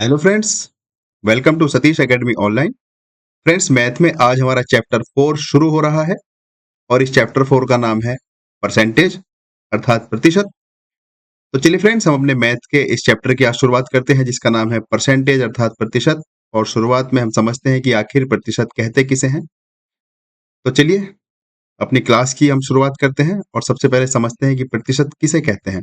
Hello friends, welcome to Satish Academy online. Friends, math में आज हमारा चैप्टर 4 शुरू हो रहा है और इस चैप्टर 4 का नाम है परसेंटेज अर्थात प्रतिशत। तो चलिए फ्रेंड्स, हम अपने मैथ के इस चैप्टर की आज शुरुआत करते हैं जिसका नाम है परसेंटेज अर्थात प्रतिशत। और शुरुआत में हम समझते हैं कि आखिर प्रतिशत कहते किसे हैं। तो चलिए अपनी क्लास की हम शुरुआत करते हैं और सबसे पहले समझते हैं कि प्रतिशत किसे कहते हैं।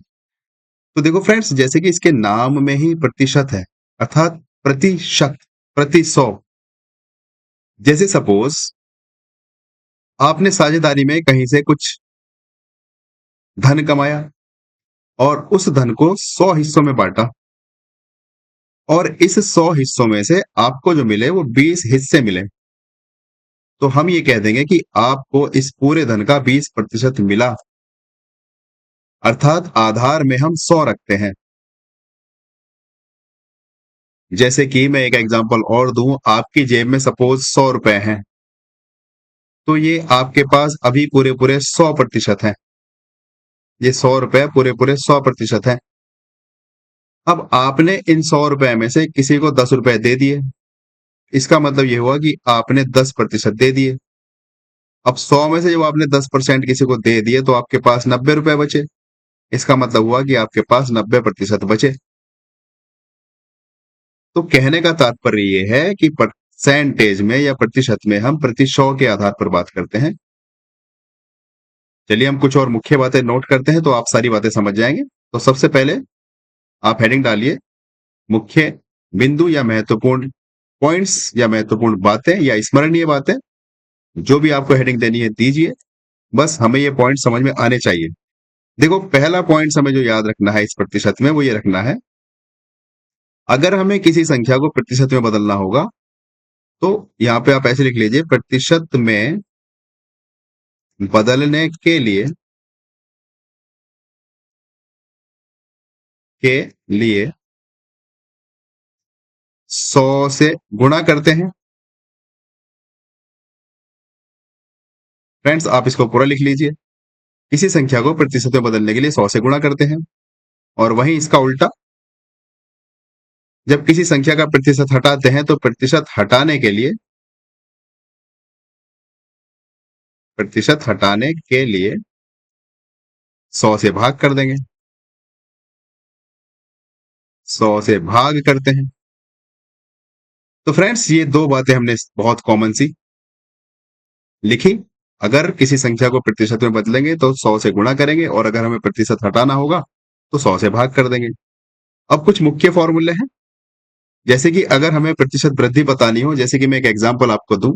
तो देखो फ्रेंड्स, जैसे कि इसके नाम में ही प्रतिशत है अर्थात प्रतिशत, प्रति सौ। जैसे सपोज आपने साझेदारी में कहीं से कुछ धन कमाया और उस धन को 100 हिस्सों में बांटा और इस 100 हिस्सों में से आपको जो मिले वो 20 हिस्से मिले। तो हम ये कह देंगे कि आपको इस पूरे धन का 20% मिला, अर्थात आधार में हम 100 रखते हैं। जैसे कि मैं एक एग्जांपल और दूं, आपकी जेब में सपोज 100 रुपए हैं, तो ये आपके पास अभी पूरे पूरे 100% है। ये 100 रुपए पूरे पूरे 100% है। अब आपने इन 100 रुपए में से किसी को 10 रुपए दे दिए। इसका मतलब ये हुआ कि आपने 10% दे दिए। अब 100 में से जब आपने 10% किसी को दे दिए तो आपके पास 90 रुपए बचे। इसका मतलब हुआ कि आपके पास 90% बचे। तो कहने का तात्पर्य ये है कि परसेंटेज में या प्रतिशत में हम प्रति सौ के आधार पर बात करते हैं। चलिए हम कुछ और मुख्य बातें नोट करते हैं तो आप सारी बातें समझ जाएंगे। तो सबसे पहले आप हेडिंग डालिए मुख्य बिंदु या महत्वपूर्ण पॉइंट्स या महत्वपूर्ण बातें या स्मरणीय बातें। जो भी आपको हेडिंग देनी है दीजिए, बस हमें ये पॉइंट समझ में आने चाहिए। देखो, पहला पॉइंट हमें जो याद रखना है इस प्रतिशत में वो ये रखना है, अगर हमें किसी संख्या को प्रतिशत में बदलना होगा तो यहां पे आप ऐसे लिख लीजिए, प्रतिशत में बदलने के लिए 100 से गुणा करते हैं। फ्रेंड्स, आप इसको पूरा लिख लीजिए। किसी संख्या को प्रतिशत में बदलने के लिए 100 से गुणा करते हैं। और वहीं इसका उल्टा, जब किसी संख्या का प्रतिशत हटाते हैं तो प्रतिशत हटाने के लिए 100 से भाग कर देंगे। 100 से भाग करते हैं। तो फ्रेंड्स, ये दो बातें हमने बहुत कॉमन सी लिखी। अगर किसी संख्या को प्रतिशत में बदलेंगे तो 100 से गुणा करेंगे और अगर हमें प्रतिशत हटाना होगा तो 100 से भाग कर देंगे। अब कुछ मुख्य फॉर्मूले हैं। जैसे कि अगर हमें प्रतिशत वृद्धि बतानी हो, जैसे कि मैं एक एग्जांपल आपको दूं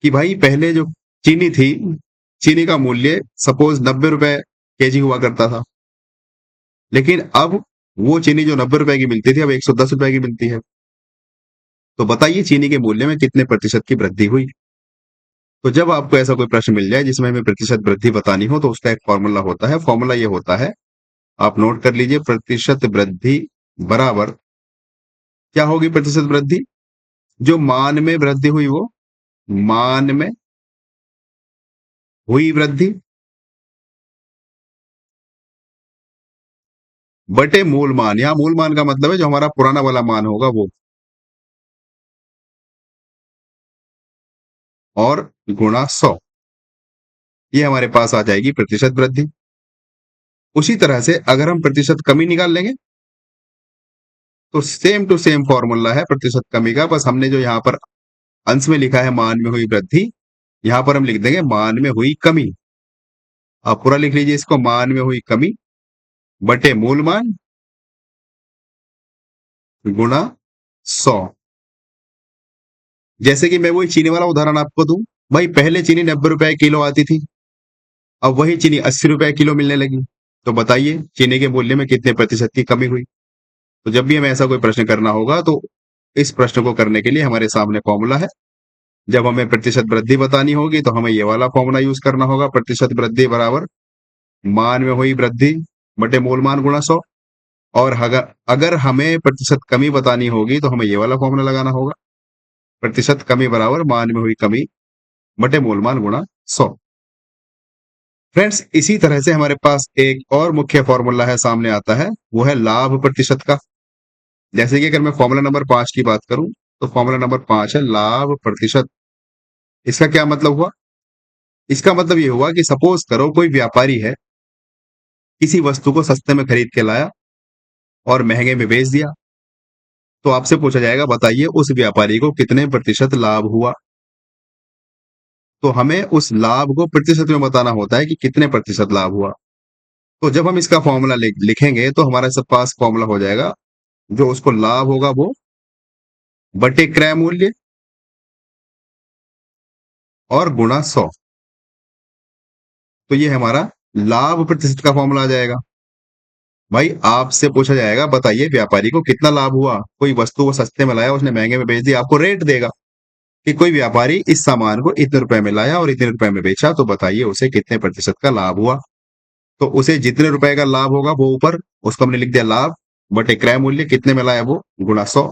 कि भाई पहले जो चीनी थी, चीनी का मूल्य सपोज 90 रुपए केजी हुआ करता था, लेकिन अब वो चीनी जो 90 रुपए की मिलती थी अब 110 रुपए की मिलती है। तो बताइए चीनी के मूल्य में कितने प्रतिशत की वृद्धि हुई। तो जब आपको ऐसा कोई प्रश्न मिल जाए जिसमें हमें प्रतिशत वृद्धि बतानी हो तो उसका एक फॉर्मूला होता है। फॉर्मूला ये होता है, आप नोट कर लीजिए, प्रतिशत वृद्धि बराबर क्या होगी। प्रतिशत वृद्धि, जो मान में वृद्धि हुई वो मान में हुई वृद्धि बटे मूल मान। यहां मूल मान का मतलब है जो हमारा पुराना वाला मान होगा वो, और गुणा 100। ये हमारे पास आ जाएगी प्रतिशत वृद्धि। उसी तरह से अगर हम प्रतिशत कमी निकाल लेंगे तो सेम टू सेम फॉर्मूला है प्रतिशत कमी का, बस हमने जो यहां पर अंश में लिखा है मान में हुई वृद्धि, यहां पर हम लिख देंगे मान में हुई कमी। आप पूरा लिख लीजिए इसको, मान में हुई कमी बटे मूल मान गुणा 100। जैसे कि मैं वही चीनी वाला उदाहरण आपको दूं, भाई पहले चीनी 90 रुपए किलो आती थी, अब वही चीनी 80 रुपए किलो मिलने लगी। तो बताइए चीनी के मूल्य में कितने प्रतिशत की कमी हुई। तो जब भी हमें ऐसा कोई प्रश्न करना होगा तो इस प्रश्न को करने के लिए हमारे सामने फॉर्मूला है। जब हमें प्रतिशत वृद्धि बतानी होगी तो हमें ये वाला फॉर्मूला यूज करना होगा, प्रतिशत वृद्धि बराबर मान में हुई वृद्धि बटे मूल मान गुणा 100। और अगर अगर हमें प्रतिशत कमी बतानी होगी तो हमें ये वाला फॉर्मूला लगाना होगा, प्रतिशत कमी बराबर मान में हुई कमी बटे मूल मान गुणा 100। फ्रेंड्स, इसी तरह से हमारे पास एक और मुख्य फॉर्मूला है, सामने आता है, वो है लाभ प्रतिशत का। जैसे कि अगर मैं फॉर्मूला नंबर 5 की बात करूं, तो फॉर्मूला नंबर 5 है लाभ प्रतिशत। इसका क्या मतलब हुआ? इसका मतलब ये हुआ कि सपोज करो कोई व्यापारी है, किसी वस्तु को सस्ते में खरीद के लाया और महंगे में बेच दिया, तो आपसे पूछा जाएगा बताइए उस व्यापारी को कितने प्रतिशत लाभ हुआ। तो हमें उस लाभ को प्रतिशत में बताना होता है कि कितने प्रतिशत लाभ हुआ। तो जब हम इसका फॉर्मूला लिखेंगे तो हमारे सब पास फॉर्मूला हो जाएगा, जो उसको लाभ होगा वो बटे क्रय मूल्य और गुणा 100। तो ये हमारा लाभ प्रतिशत का फॉर्मूला आ जाएगा। भाई आपसे पूछा जाएगा बताइए व्यापारी को कितना लाभ हुआ, कोई वस्तु को सस्ते में लाया उसने महंगे में बेच दिया, आपको रेट देगा कि कोई व्यापारी इस सामान को इतने रुपए में लाया और इतने रुपए में बेचा, तो बताइए उसे कितने प्रतिशत का लाभ हुआ। तो उसे जितने रुपए का लाभ होगा वो ऊपर, उसको हमने लिख दिया लाभ बटे क्रय मूल्य, कितने में लाया वो गुणा 100।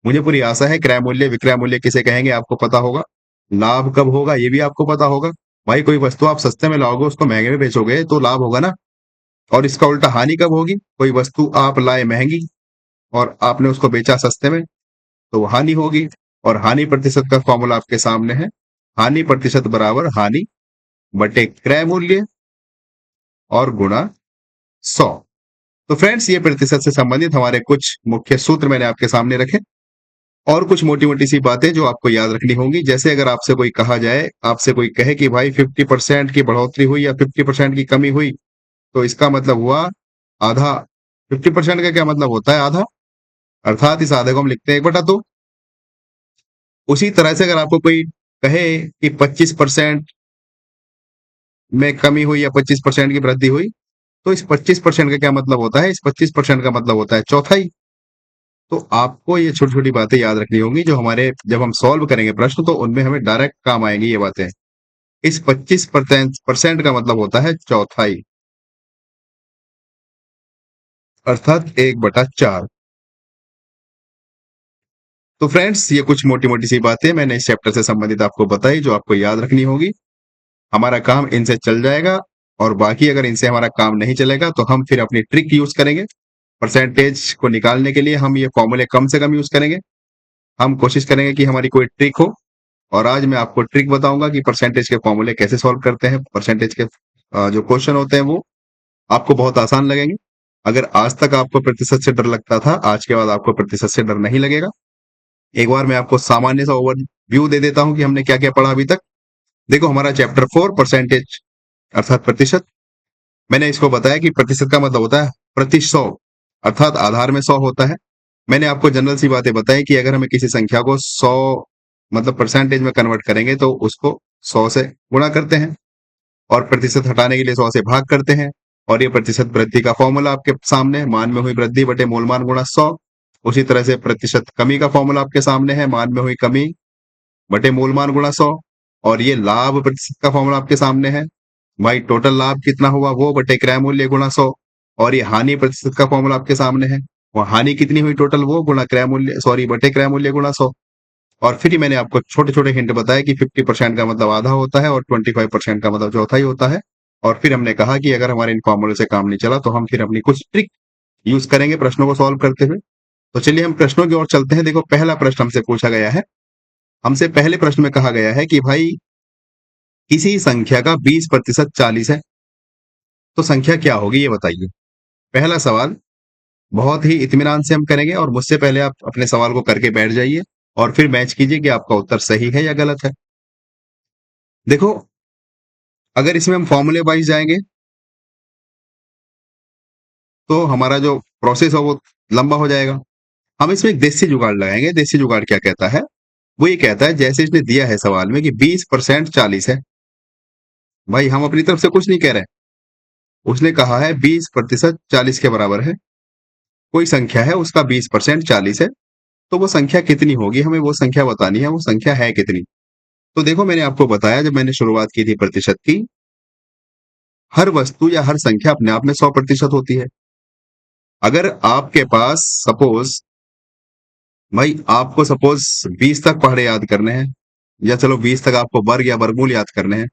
मुझे पूरी आशा है क्रय मूल्य विक्रय मूल्य किसे कहेंगे आपको पता होगा, लाभ कब होगा ये भी आपको पता होगा। भाई कोई वस्तु आप सस्ते में लाओगे उसको महंगे में बेचोगे तो लाभ होगा ना। और इसका उल्टा हानि कब होगी, कोई वस्तु आप लाए महंगी और आपने उसको बेचा सस्ते में, तो वो हानि होगी। और हानि प्रतिशत का फॉर्मूला आपके सामने है, हानि प्रतिशत बराबर हानि बटे क्रय मूल्य और गुणा 100। तो फ्रेंड्स ये प्रतिशत से संबंधित हमारे कुछ मुख्य सूत्र मैंने आपके सामने रखे, और कुछ मोटी मोटी सी बातें जो आपको याद रखनी होंगी। जैसे अगर आपसे कोई कहा जाए, आपसे कोई कहे कि भाई 50% की बढ़ोतरी हुई या 50% की कमी हुई, तो इसका मतलब हुआ आधा। 50% का क्या मतलब होता है, आधा, अर्थात इस आधे को हम लिखते हैं 1/2। उसी तरह से अगर आपको कोई कहे कि 25% में कमी हुई या 25% की वृद्धि हुई, तो इस 25% का क्या मतलब होता है, इस 25% का मतलब होता है चौथाई। तो आपको ये छोटी छोटी बातें याद रखनी होंगी, जो हमारे जब हम सॉल्व करेंगे प्रश्न तो उनमें हमें डायरेक्ट काम आएंगी ये बातें। इस 25% का मतलब होता है चौथाई, अर्थात 1/4। तो फ्रेंड्स ये कुछ मोटी मोटी सी बातें मैंने इस चैप्टर से संबंधित आपको बताई, जो आपको याद रखनी होगी। हमारा काम इनसे चल जाएगा, और बाकी अगर इनसे हमारा काम नहीं चलेगा तो हम फिर अपनी ट्रिक यूज करेंगे। परसेंटेज को निकालने के लिए हम ये फॉर्मूले कम से कम यूज करेंगे। हम कोशिश करेंगे कि हमारी कोई ट्रिक हो, और आज मैं आपको ट्रिक बताऊंगा कि परसेंटेज के फॉर्मूले कैसे सॉल्व करते हैं। परसेंटेज के जो क्वेश्चन होते हैं वो आपको बहुत आसान लगेंगे। अगर आज तक आपको प्रतिशत से डर लगता था, आज के बाद आपको प्रतिशत से डर नहीं लगेगा। एक बार मैं आपको सामान्य सा ओवरव्यू दे देता हूं कि हमने क्या क्या पढ़ा अभी तक। देखो हमारा चैप्टर 4 परसेंटेज अर्थात प्रतिशत, मैंने इसको बताया कि प्रतिशत का मतलब होता है प्रति 100, अर्थात आधार में 100 होता है। मैंने आपको जनरल सी बातें बताई कि अगर हमें किसी संख्या को 100 मतलब परसेंटेज में कन्वर्ट करेंगे तो उसको 100 से गुणा करते हैं, और प्रतिशत हटाने के लिए 100 से भाग करते हैं। और ये प्रतिशत वृद्धि का फॉर्मूला आपके सामने, मान में हुई वृद्धि बटे मूलमान गुणा 100। उसी तरह से प्रतिशत कमी का फॉर्मूला आपके सामने है, मान में हुई कमी बटे मूलमान गुणा 100। और ये लाभ प्रतिशत का फॉर्मूला आपके सामने है, भाई टोटल लाभ कितना हुआ वो बटे क्रय मूल्य गुणा 100। और ये हानि प्रतिशत का फॉर्मूला आपके सामने है, वो हानि कितनी हुई टोटल वो गुणा क्रय मूल्य, सॉरी बटे क्रय मूल्य गुणा 100। और फिर ही मैंने आपको छोटे छोटे हिंट बताया कि 50% का मतलब आधा होता है और 25% का मतलब चौथाई होता है। और फिर हमने कहा कि अगर हमारे इन फॉर्मूले से काम नहीं चला तो हम फिर अपनी कुछ ट्रिक यूज करेंगे प्रश्नों को सॉल्व करते हुए। तो चलिए हम प्रश्नों की ओर चलते हैं। देखो पहला प्रश्न हमसे पूछा गया है, हमसे पहले प्रश्न में कहा गया है कि भाई किसी संख्या का 20% 40 है, तो संख्या क्या होगी ये बताइए। पहला सवाल बहुत ही इत्मीनान से हम करेंगे, और मुझसे पहले आप अपने सवाल को करके बैठ जाइए और फिर मैच कीजिए कि आपका उत्तर सही है या गलत है। देखो अगर इसमें हम फॉर्मूले वाइज जाएंगे तो हमारा जो प्रोसेस है वो लंबा हो जाएगा। हम इसमें एक देसी जुगाड़ लगाएंगे। देसी जुगाड़ क्या कहता है, वो ये कहता है जैसे इसने दिया है सवाल में कि 20% 40 है, भाई हम अपनी तरफ से कुछ नहीं कह रहे, उसने कहा है 20% 40 के बराबर है। कोई संख्या है उसका 20% 40 है, तो वो संख्या कितनी होगी, हमें वो संख्या बतानी है, वो संख्या है कितनी। तो देखो मैंने आपको बताया जब मैंने शुरुआत की थी प्रतिशत की, हर वस्तु या हर संख्या अपने आप में 100% होती है। अगर आपके पास सपोज, भाई आपको सपोज 20 तक पहाड़े याद करने हैं, या चलो 20 तक आपको वर्ग या वर्गमूल याद करने हैं,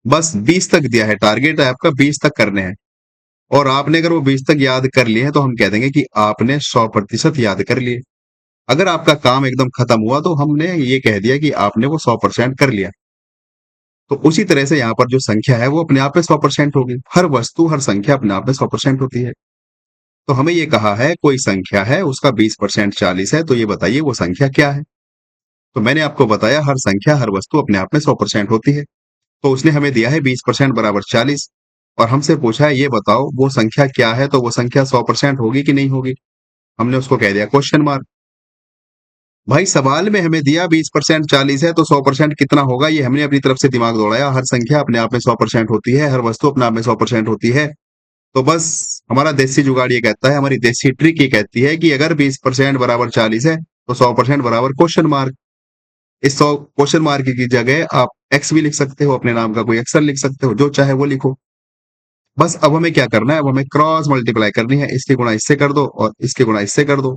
बस 20 तक दिया है, टारगेट है आपका 20 तक करने हैं। और आपने अगर वो 20 तक याद कर लिए हैं तो हम कह देंगे कि आपने 100% याद कर लिए। अगर आपका काम एकदम खत्म हुआ तो हमने ये कह दिया कि आपने वो 100% कर लिया। तो उसी तरह से यहाँ पर जो संख्या है वो अपने आप में 100% होगी। हर वस्तु, हर संख्या अपने आप में 100% होती है। तो हमें ये कहा है कोई संख्या है उसका 20% 40 है, तो ये बताइए वो संख्या क्या है? तो मैंने आपको बताया हर संख्या, हर वस्तु अपने आप में 100% होती है। तो उसने हमें दिया है 20% बराबर 40 और हमसे पूछा है ये बताओ वो संख्या क्या है, तो वो संख्या 100% होगी कि नहीं होगी? हमने उसको कह दिया क्वेश्चन मार्क। भाई सवाल में हमें दिया 20% 40 है तो 100% कितना होगा, ये हमने अपनी तरफ से दिमाग दौड़ाया। हर संख्या अपने आप में 100% होती है, हर वस्तु अपने आप में 100% होती है। तो बस हमारा देसी जुगाड़ ये कहता है, हमारी देसी ट्रिक ये कहती है कि अगर 20% बराबर 40 है तो 100% बराबर क्वेश्चन मार्क। इस 100 क्वेश्चन मार्क की जगह आप एक्स भी लिख सकते हो, अपने नाम का कोई अक्षर लिख सकते हो, जो चाहे वो लिखो। बस अब हमें क्या करना है, अब हमें क्रॉस मल्टीप्लाई करनी है। इसकी गुणा इससे कर दो और इसकी गुणा इससे कर दो,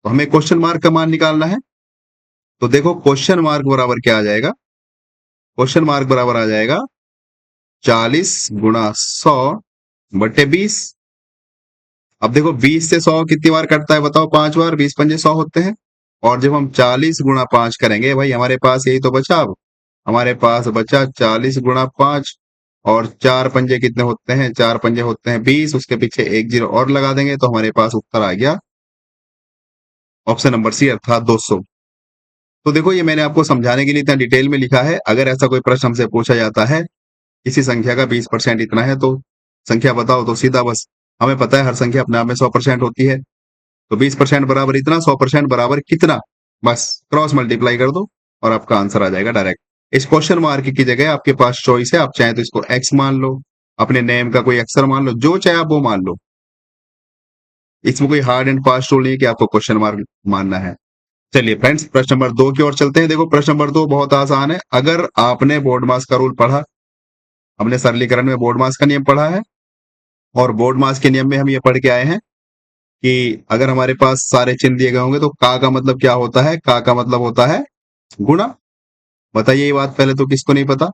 तो हमें क्वेश्चन मार्क का मान निकालना है। तो देखो क्वेश्चन मार्क बराबर क्या आ जाएगा? क्वेश्चन मार्क बराबर आ जाएगा 40 गुणा 100 बटे 20। अब देखो 20 से 100 कितनी बार कटता है बताओ? 5 बार। 20 पंजे 100 होते हैं। और जब हम 40 गुणा 5 करेंगे, भाई हमारे पास यही तो बचा। अब हमारे पास बचा 40 गुणा 5 और 4 पंजे कितने होते हैं? 4 पंजे होते हैं 20, उसके पीछे एक जीरो और लगा देंगे तो हमारे पास उत्तर आ गया ऑप्शन नंबर सी, अर्थात 200। तो देखो ये मैंने आपको समझाने के लिए इतना डिटेल में लिखा है। अगर ऐसा कोई प्रश्न हमसे पूछा जाता है किसी संख्या का 20% इतना है तो संख्या बताओ, तो सीधा बस हमें पता है हर संख्या अपने आप में 100% होती है। तो 20% बराबर इतना, 100% बराबर कितना, बस क्रॉस मल्टीप्लाई कर दो और आपका आंसर आ जाएगा डायरेक्ट। इस क्वेश्चन मार्क की जगह आपके पास चॉइस है, आप चाहे तो इसको एक्स मान लो, अपने नेम का कोई अक्षर मान लो, जो चाहे आप वो मान लो। इसमें कोई हार्ड एंड फास्ट रूल नहीं है कि आपको क्वेश्चन मार्क मानना है। चलिए फ्रेंड्स, प्रश्न नंबर 2 की ओर चलते हैं। देखो प्रश्न नंबर 2 बहुत आसान है। अगर आपने बोर्ड मास का रूल पढ़ा, हमने सरलीकरण में बोर्ड मास का नियम पढ़ा है और बोर्ड मास के नियम में हम ये पढ़ के आए हैं कि अगर हमारे पास सारे चिन्ह दिए गए होंगे तो का मतलब क्या होता है? का मतलब होता है गुणा। बताइए ये बात पहले तो किसको नहीं पता?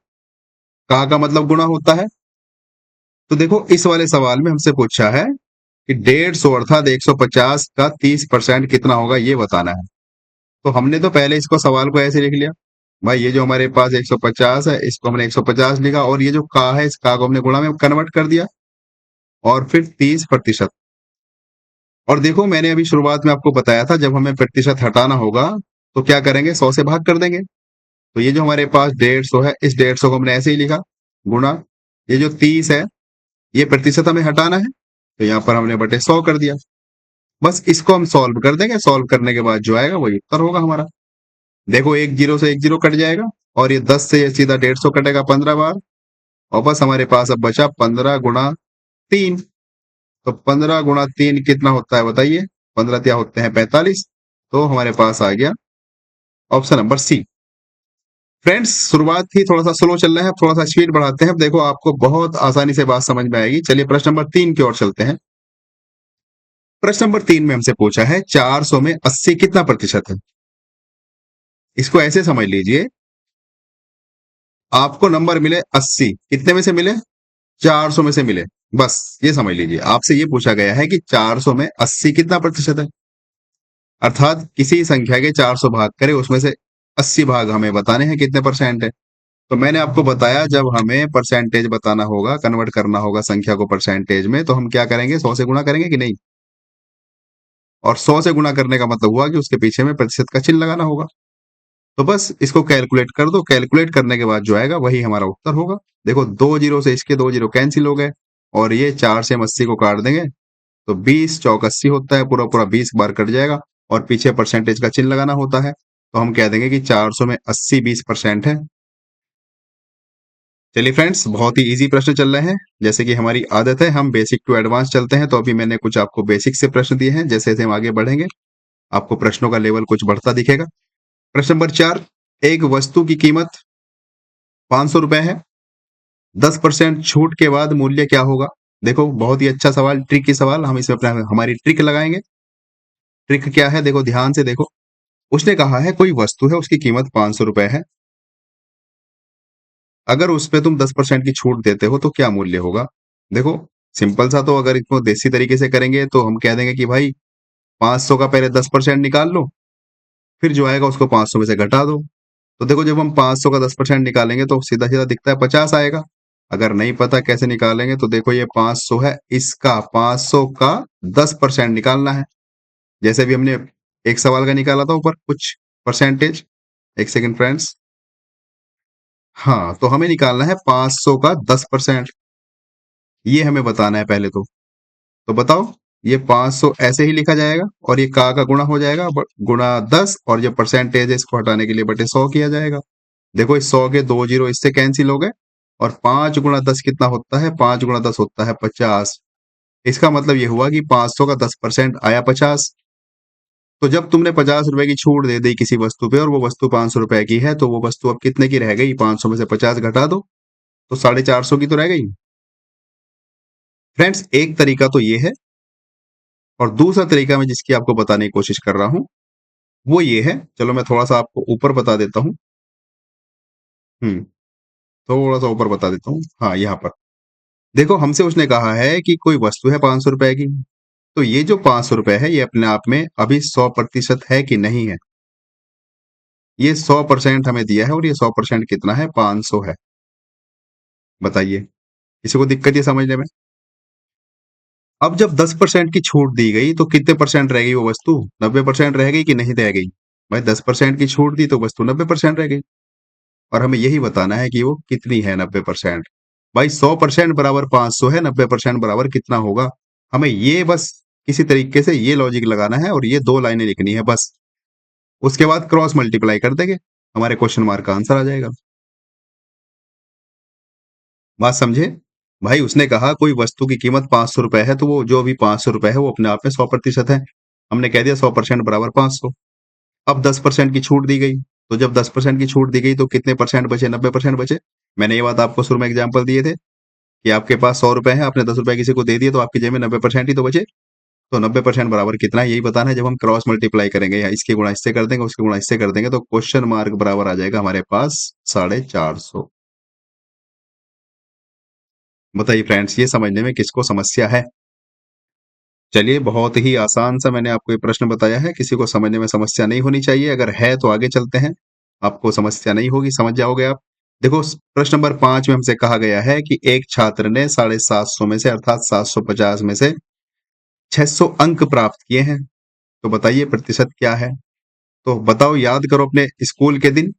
का मतलब गुणा होता है। तो देखो इस वाले सवाल में हमसे पूछा है कि 150 अर्थात 150 का 30% कितना होगा, ये बताना है। तो हमने तो पहले इसको सवाल को ऐसे लिख लिया, भाई ये जो हमारे पास 150 है इसको हमने 150 लिखा और ये जो का है इस का को हमने गुणा में कन्वर्ट कर दिया और फिर 30%। और देखो मैंने अभी शुरुआत में आपको बताया था जब हमें प्रतिशत हटाना होगा तो क्या करेंगे? 100 से भाग कर देंगे। तो ये जो हमारे पास 150 है इस 150 को हमने ऐसे ही लिखा गुणा, ये जो 30 है ये प्रतिशत हमें हटाना है तो यहाँ पर हमने बटे 100 कर दिया। बस इसको हम सॉल्व कर देंगे, सॉल्व करने के बाद जो आएगा वही उत्तर होगा हमारा। देखो एक जीरो से एक जीरो कट जाएगा और ये 10 से ये सीधा 150 कटेगा 15 बार और बस हमारे पास अब बचा 15 गुणा 3। तो 15 गुणा 3 कितना होता है बताइए? 15 क्या होते हैं 45। तो हमारे पास आ गया ऑप्शन नंबर सी। फ्रेंड्स शुरुआत ही थोड़ा सा स्लो चल रहा है, थोड़ा सा स्पीड बढ़ाते हैं। देखो आपको बहुत आसानी से बात समझ में आएगी। चलिए प्रश्न नंबर 3 की ओर चलते हैं। प्रश्न नंबर 3 में हमसे पूछा है 400 में 80 कितना प्रतिशत है? इसको ऐसे समझ लीजिए, आपको नंबर मिले 80, कितने में से मिले? 400 में से मिले। बस ये समझ लीजिए, आपसे ये पूछा गया है कि 400 में 80 कितना प्रतिशत है, अर्थात किसी संख्या के 400 भाग करें उसमें से 80 भाग हमें बताने हैं कितने परसेंट है। तो मैंने आपको बताया जब हमें परसेंटेज बताना होगा, कन्वर्ट करना होगा संख्या को परसेंटेज में, तो हम क्या करेंगे? 100 से गुणा करेंगे कि नहीं? और 100 से गुणा करने का मतलब हुआ कि उसके पीछे में प्रतिशत का चिन्ह लगाना होगा। तो बस इसको कैलकुलेट कर दो, कैलकुलेट करने के बाद जो आएगा वही हमारा उत्तर होगा। देखो 2 जीरो से इसके 2 जीरो कैंसिल हो गए और ये 4 से हम 80 को काट देंगे तो 20 चौक 80 होता है, पूरा पूरा 20 बार कट जाएगा और पीछे परसेंटेज का चिन्ह लगाना होता है। तो हम कह देंगे कि 400 में 80 20% है। चलिए फ्रेंड्स, बहुत ही इजी प्रश्न चल रहे हैं। जैसे कि हमारी आदत है हम बेसिक टू एडवांस चलते हैं, तो अभी मैंने कुछ आपको बेसिक से प्रश्न दिए हैं। जैसे जैसे हम आगे बढ़ेंगे आपको प्रश्नों का लेवल कुछ बढ़ता दिखेगा। प्रश्न नंबर 4, एक वस्तु की कीमत 500 रुपए है, 10% छूट के बाद मूल्य क्या होगा? देखो बहुत ही अच्छा सवाल, ट्रिक की सवाल। हम इसमें अपना हमारी ट्रिक लगाएंगे। ट्रिक क्या है देखो, ध्यान से देखो। उसने कहा है कोई वस्तु है उसकी कीमत 500 रुपए है, अगर उस पे तुम 10% की छूट देते हो तो क्या मूल्य होगा? देखो सिंपल सा, तो अगर इसको देसी तरीके से करेंगे तो हम कह देंगे कि भाई 500 का पहले 10% निकाल लो, फिर जो आएगा उसको 500 में से घटा दो। तो देखो जब हम 500 का 10% निकालेंगे तो सीधा सीधा दिखता है 50 आएगा। अगर नहीं पता कैसे निकालेंगे तो देखो ये 500 है, इसका 500 का 10% निकालना है। जैसे भी हमने एक सवाल का निकाला था ऊपर कुछ परसेंटेज। एक सेकंड फ्रेंड्स। हाँ, तो हमें निकालना है 500 का 10%। ये हमें बताना है पहले तो बताओ, ये 500 ऐसे ही लिखा जाएगा और ये का गुणा हो जाएगा, गुणा 10, और जो परसेंटेज है इसको हटाने के लिए बटे 100 किया जाएगा। देखो इस 100 के 2 जीरो इससे कैंसिल हो गए, और 5 गुणा 10 कितना होता है? 5 गुणा 10 होता है 50। इसका मतलब ये हुआ कि 500 का 10% आया 50। तो जब तुमने 50 रुपए की छूट दे दी किसी वस्तु पे और वो वस्तु 500 रुपए की है, तो वो वस्तु अब कितने की रह गई? 500 में से 50 घटा दो तो 450 की तो रह गई। फ्रेंड्स, एक तरीका तो ये है, और दूसरा तरीका मैं जिसकी आपको बताने की कोशिश कर रहा हूं वो ये है। चलो मैं थोड़ा सा आपको ऊपर बता देता हूँ। हम्म थोड़ा सा ऊपर बता देता हूँ। हाँ, यहाँ पर देखो, हमसे उसने कहा है कि कोई वस्तु है 500 रुपए की, तो ये जो 500 रुपए है ये अपने आप में अभी 100% है कि नहीं है? ये 100% हमें दिया है, और ये 100% कितना है? 500 है। बताइए, किसी को दिक्कत ये समझने में? अब जब 10% की छूट दी गई तो कितने परसेंट रह गई वो वस्तु? 90% रह गई कि नहीं रह गई? भाई 10% की छूट दी तो वस्तु 90% रह गई, और हमें यही बताना है कि वो कितनी है 90%। भाई 100% बराबर 500 है, 90% बराबर कितना होगा? हमें ये बस किसी तरीके से ये लॉजिक लगाना है और ये 2 लाइनें लिखनी है बस। उसके बाद क्रॉस मल्टीप्लाई कर देंगे, हमारे क्वेश्चन मार्क का आंसर आ जाएगा। बात समझे? भाई उसने कहा कोई वस्तु की कीमत 500 रुपए है, तो वो जो भी 500 रुपए है वो अपने आप में 100% है। हमने कह दिया 100% बराबर 500। अब 10% की छूट दी गई, तो जब 10% की छूट दी गई तो कितने परसेंट बचे? 90% बचे। मैंने ये बात आपको शुरू में एग्जाम्पल दिए थे कि आपके पास 100 रुपए है, आपने 10 रुपए किसी को दे दिए, तो आपकी जेब में 90% ही तो बचे। तो 90% बराबर कितना है, यही बताना है। जब हम क्रॉस मल्टीप्लाई करेंगे या इसकी गुणा इससे कर देंगे, उसकी गुणा इससे कर देंगे, तो क्वेश्चन मार्क बराबर आ जाएगा हमारे पास 450। बताइए फ्रेंड्स, ये समझने में किसको समस्या है? चलिए, बहुत ही आसान सा मैंने आपको ये प्रश्न बताया है, किसी को समझने में समस्या नहीं होनी चाहिए। अगर है तो आगे चलते हैं, आपको समस्या नहीं होगी, समझ जाओगे आप। देखो, प्रश्न नंबर 5 में हमसे कहा गया है कि एक छात्र ने 750 में से, अर्थात 750 में से 600 अंक प्राप्त किए हैं। तो बताइए प्रतिशत क्या है? तो बताओ, याद करो अपने स्कूल के दिन,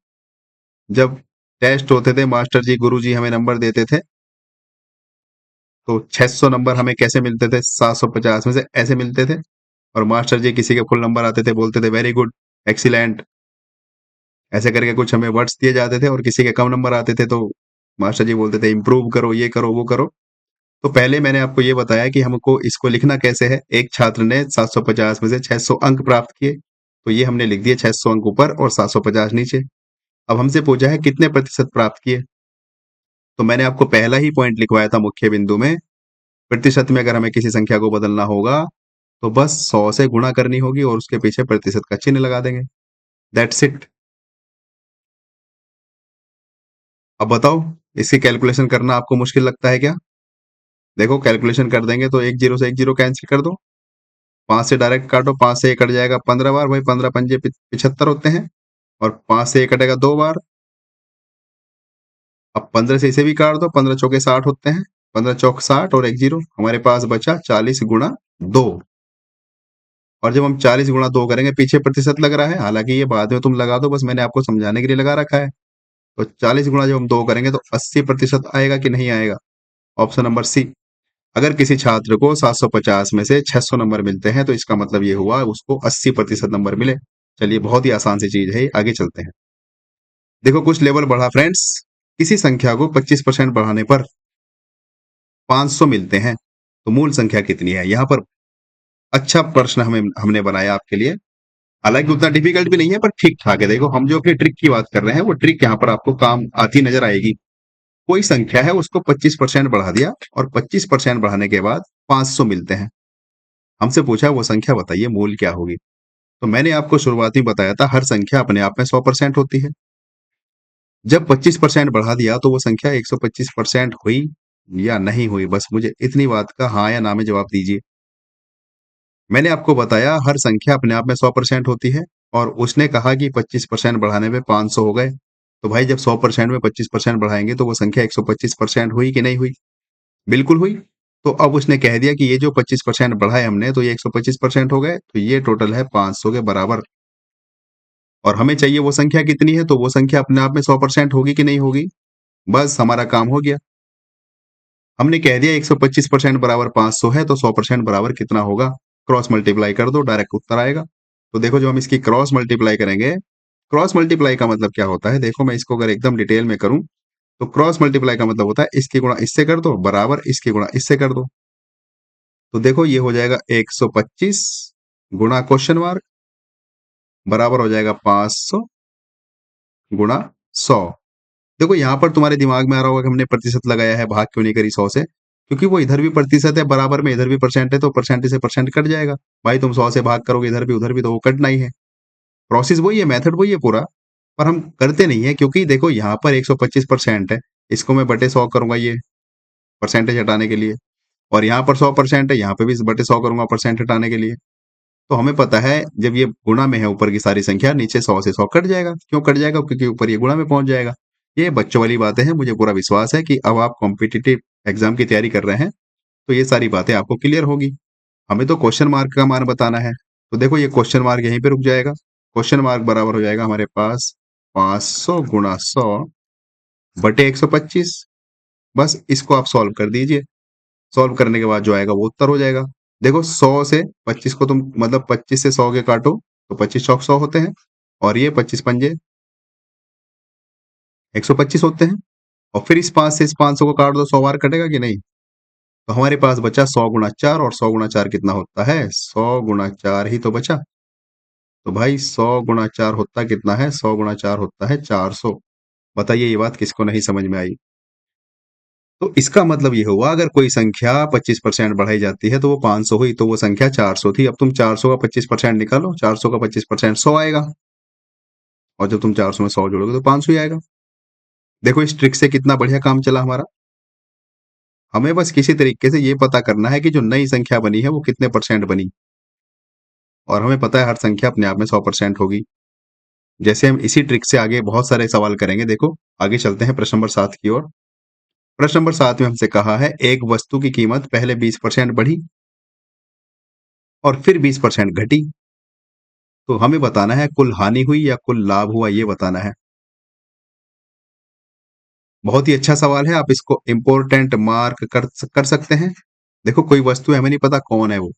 जब टेस्ट होते थे, मास्टर जी गुरु जी हमें नंबर देते थे, तो 600 नंबर हमें कैसे मिलते थे? 750 में से ऐसे मिलते थे, और मास्टर जी किसी के फुल नंबर आते थे बोलते थे वेरी गुड, एक्सीलेंट, ऐसे करके कुछ हमें वर्ड्स दिए जाते थे, और किसी के कम नंबर आते थे तो मास्टर जी बोलते थे इम्प्रूव करो, ये करो, वो करो। तो पहले मैंने आपको ये बताया कि हमको इसको लिखना कैसे है। एक छात्र ने 750 में से 600 अंक प्राप्त किए, तो ये हमने लिख दिए 600 अंक ऊपर और 750 नीचे। अब हमसे पूछा है कितने प्रतिशत प्राप्त किए, तो मैंने आपको पहला ही पॉइंट लिखवाया था मुख्य बिंदु में। प्रतिशत में अगर हमें किसी संख्या को बदलना होगा तो बस 100 से गुणा करनी होगी और उसके पीछे प्रतिशत का चिन्ह लगा देंगे। That's it. अब बताओ, इसकी कैलकुलेशन करना आपको मुश्किल लगता है क्या? देखो, कैलकुलेशन कर देंगे तो एक जीरो से एक जीरो कैंसिल कर दो, 5 से डायरेक्ट काटो, 5 से ये कट जाएगा 15 बार, भाई 15 पंजे 75 होते हैं, और 5 से ये कटेगा 2 बार। अब 15 से इसे भी काट दो, 15 चौके 60 होते हैं, 15 चौक 60 और एक जीरो, हमारे पास बचा 40 गुणा 2। और जब हम 40 गुणा 2 करेंगे, पीछे प्रतिशत लग रहा है, हालांकि ये बाद में तुम लगा दो, बस मैंने आपको समझाने के लिए लगा रखा है। तो 40 गुणा जब हम 2 करेंगे तो 80% आएगा कि नहीं आएगा? Option number C. अगर किसी छात्र को 750 में से 600 नंबर मिलते हैं तो इसका मतलब ये हुआ उसको 80% नंबर मिले। चलिए, बहुत ही आसान सी चीज है, आगे चलते हैं। देखो, कुछ लेवल बढ़ा फ्रेंड्स। किसी संख्या को 25% बढ़ाने पर 500 मिलते हैं, तो मूल संख्या कितनी है? यहाँ पर अच्छा प्रश्न हमने बनाया आपके लिए। हालांकि उतना डिफिकल्ट भी नहीं है, पर ठीक ठाक है। देखो, हम जो अपनी ट्रिक की बात कर रहे हैं वो ट्रिक यहाँ पर आपको काम आती नजर आएगी। कोई संख्या है, उसको 25% बढ़ा दिया, और 25% बढ़ाने के बाद 500 मिलते हैं। हमसे पूछा वो संख्या बताइए मूल क्या होगी। तो मैंने आपको शुरुआत में बताया था हर संख्या अपने आप में 100% होती है। जब 25% बढ़ा दिया तो वो संख्या 125% हुई, या नहीं हुई, बस मुझे इतनी बात का हाँ या ना में जवाब दीजिए। मैंने आपको बताया हर संख्या अपने आप में 100% होती है और उसने कहा कि 25% बढ़ाने पे 500 हो गए। तो भाई जब 100% में 25% बढ़ाएंगे तो वो संख्या 125% हुई कि नहीं हुई? बिल्कुल हुई। तो अब उसने कह दिया कि ये जो 25% बढ़ाए हमने तो ये 125% हो गए, तो ये टोटल है 500 के बराबर। और हमें चाहिए वो संख्या कितनी है, तो वो संख्या अपने आप में 100% होगी कि नहीं होगी? बस हमारा काम हो गया। हमने कह दिया 125% बराबर 500 है, तो 100% बराबर कितना होगा? क्रॉस मल्टीप्लाई कर दो, डायरेक्ट उत्तर आएगा। तो देखो जब हम इसकी क्रॉस मल्टीप्लाई करेंगे, क्रॉस मल्टीप्लाई का मतलब क्या होता है? देखो मैं इसको अगर एकदम डिटेल में करूं, तो क्रॉस मल्टीप्लाई का मतलब होता है इसकी गुणा इससे कर दो बराबर इसकी गुणा इससे कर दो। तो देखो ये हो जाएगा 125 गुणा क्वेश्चन मार्क बराबर हो जाएगा 500 गुणा 100। देखो यहाँ पर तुम्हारे दिमाग में आ रहा होगा कि हमने प्रतिशत लगाया है, भाग क्यों नहीं करी 100 से? क्योंकि वो इधर भी प्रतिशत है बराबर में, इधर भी परसेंट है, तो परसेंटेज से परसेंट कट जाएगा। भाई तुम 100 से भाग करोगे इधर भी उधर भी तो वो कटना ही है। प्रोसेस वही है, मेथड वही है पूरा, पर हम करते नहीं है क्योंकि देखो यहाँ पर 125% है, इसको मैं बटे 100 करूंगा ये परसेंटेज हटाने के लिए, और यहाँ पर 100% है, यहाँ पे भी बटे 100 करूंगा परसेंट हटाने के लिए। तो हमें पता है जब ये गुणा में है ऊपर की सारी संख्या, नीचे 100 से 100 कट जाएगा। क्यों कट जाएगा? क्योंकि ऊपर ये गुणा में पहुंच जाएगा। ये बच्चों वाली बातें हैं, मुझे पूरा विश्वास है कि अब आप कॉम्पिटिटिव एग्जाम की तैयारी कर रहे हैं तो ये सारी बातें आपको क्लियर होगी। हमें तो क्वेश्चन मार्क का मान बताना है, तो देखो ये क्वेश्चन मार्क यहीं पे रुक जाएगा। क्वेश्चन मार्क बराबर हो जाएगा हमारे पास 500 गुणा 100 बटे 125। बस इसको आप सॉल्व कर दीजिए। सॉल्व करने के बाद जो आएगा वो उत्तर हो जाएगा। देखो 100 से 25 को तुम मतलब 25 से 100 के काटो तो 25 चौक 100 होते हैं, और ये 25 पंजे 125 होते हैं, और फिर इस 5 से इस 500 को काट दो, 100 बार कटेगा कि नहीं? तो हमारे पास बचा 100 गुणा 4, और 100 गुणा 4 कितना होता है? 100 गुणा 4 ही तो बचा। तो भाई 100 गुणा 4 होता कितना है? 100 गुणा 4 होता है 400। बताइए ये बात किसको नहीं समझ में आई? तो इसका मतलब ये हुआ अगर कोई संख्या 25% बढ़ाई जाती है तो वो 500 हुई, तो वो संख्या 400 थी। अब तुम 400 का 25% निकालो, 400 का 25% 100 आएगा, और जब तुम 400 में 100 जोड़ोगे तो 500 ही आएगा। देखो इस ट्रिक से कितना बढ़िया काम चला हमारा। हमें बस किसी तरीके से ये पता करना है कि जो नई संख्या बनी है वो कितने परसेंट बनी, और हमें पता है हर संख्या अपने आप में 100% होगी। जैसे हम इसी ट्रिक से आगे बहुत सारे सवाल करेंगे। देखो आगे चलते हैं प्रश्न नंबर 7 की ओर। प्रश्न नंबर 7 में हमसे कहा है एक वस्तु की कीमत पहले 20% बढ़ी और फिर 20% घटी, तो हमें बताना है कुल हानि हुई या कुल लाभ हुआ, ये बताना है। बहुत ही अच्छा सवाल है, आप इसको इम्पोर्टेंट मार्क कर सकते हैं। देखो कोई वस्तु है, हमें नहीं पता कौन है वो,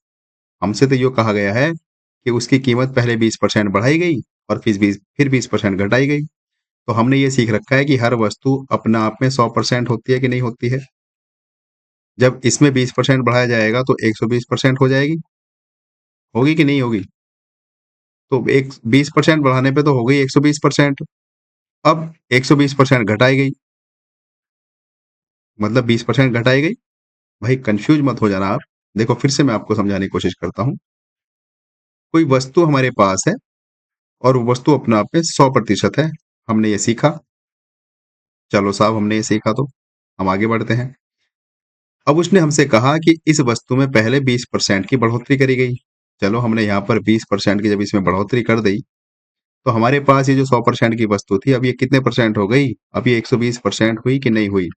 हमसे तो ये कहा गया है कि उसकी कीमत पहले 20% बढ़ाई गई और फिर 20% घटाई गई। तो हमने ये सीख रखा है कि हर वस्तु अपने आप में 100% होती है कि नहीं होती है। जब इसमें 20% बढ़ाया जाएगा तो 120% हो जाएगी, होगी कि नहीं होगी? तो एक 20% बढ़ाने पे तो हो गई 120%। अब 120% घटाई गई, मतलब 20% घटाई गई। भाई कंफ्यूज मत हो जाना आप। देखो फिर से मैं आपको समझाने की कोशिश करता हूँ। कोई वस्तु हमारे पास है और वो वस्तु अपने आप में 100% है, हमने ये सीखा। चलो साहब हमने ये सीखा तो हम आगे बढ़ते हैं। अब उसने हमसे कहा कि इस वस्तु में पहले 20% की बढ़ोतरी करी गई। चलो हमने यहाँ पर 20% की जब इसमें बढ़ोतरी कर दी, तो हमारे पास ये जो 100% की वस्तु थी अब ये कितने परसेंट हो गई? अब ये 120% हुई कि नहीं हुई?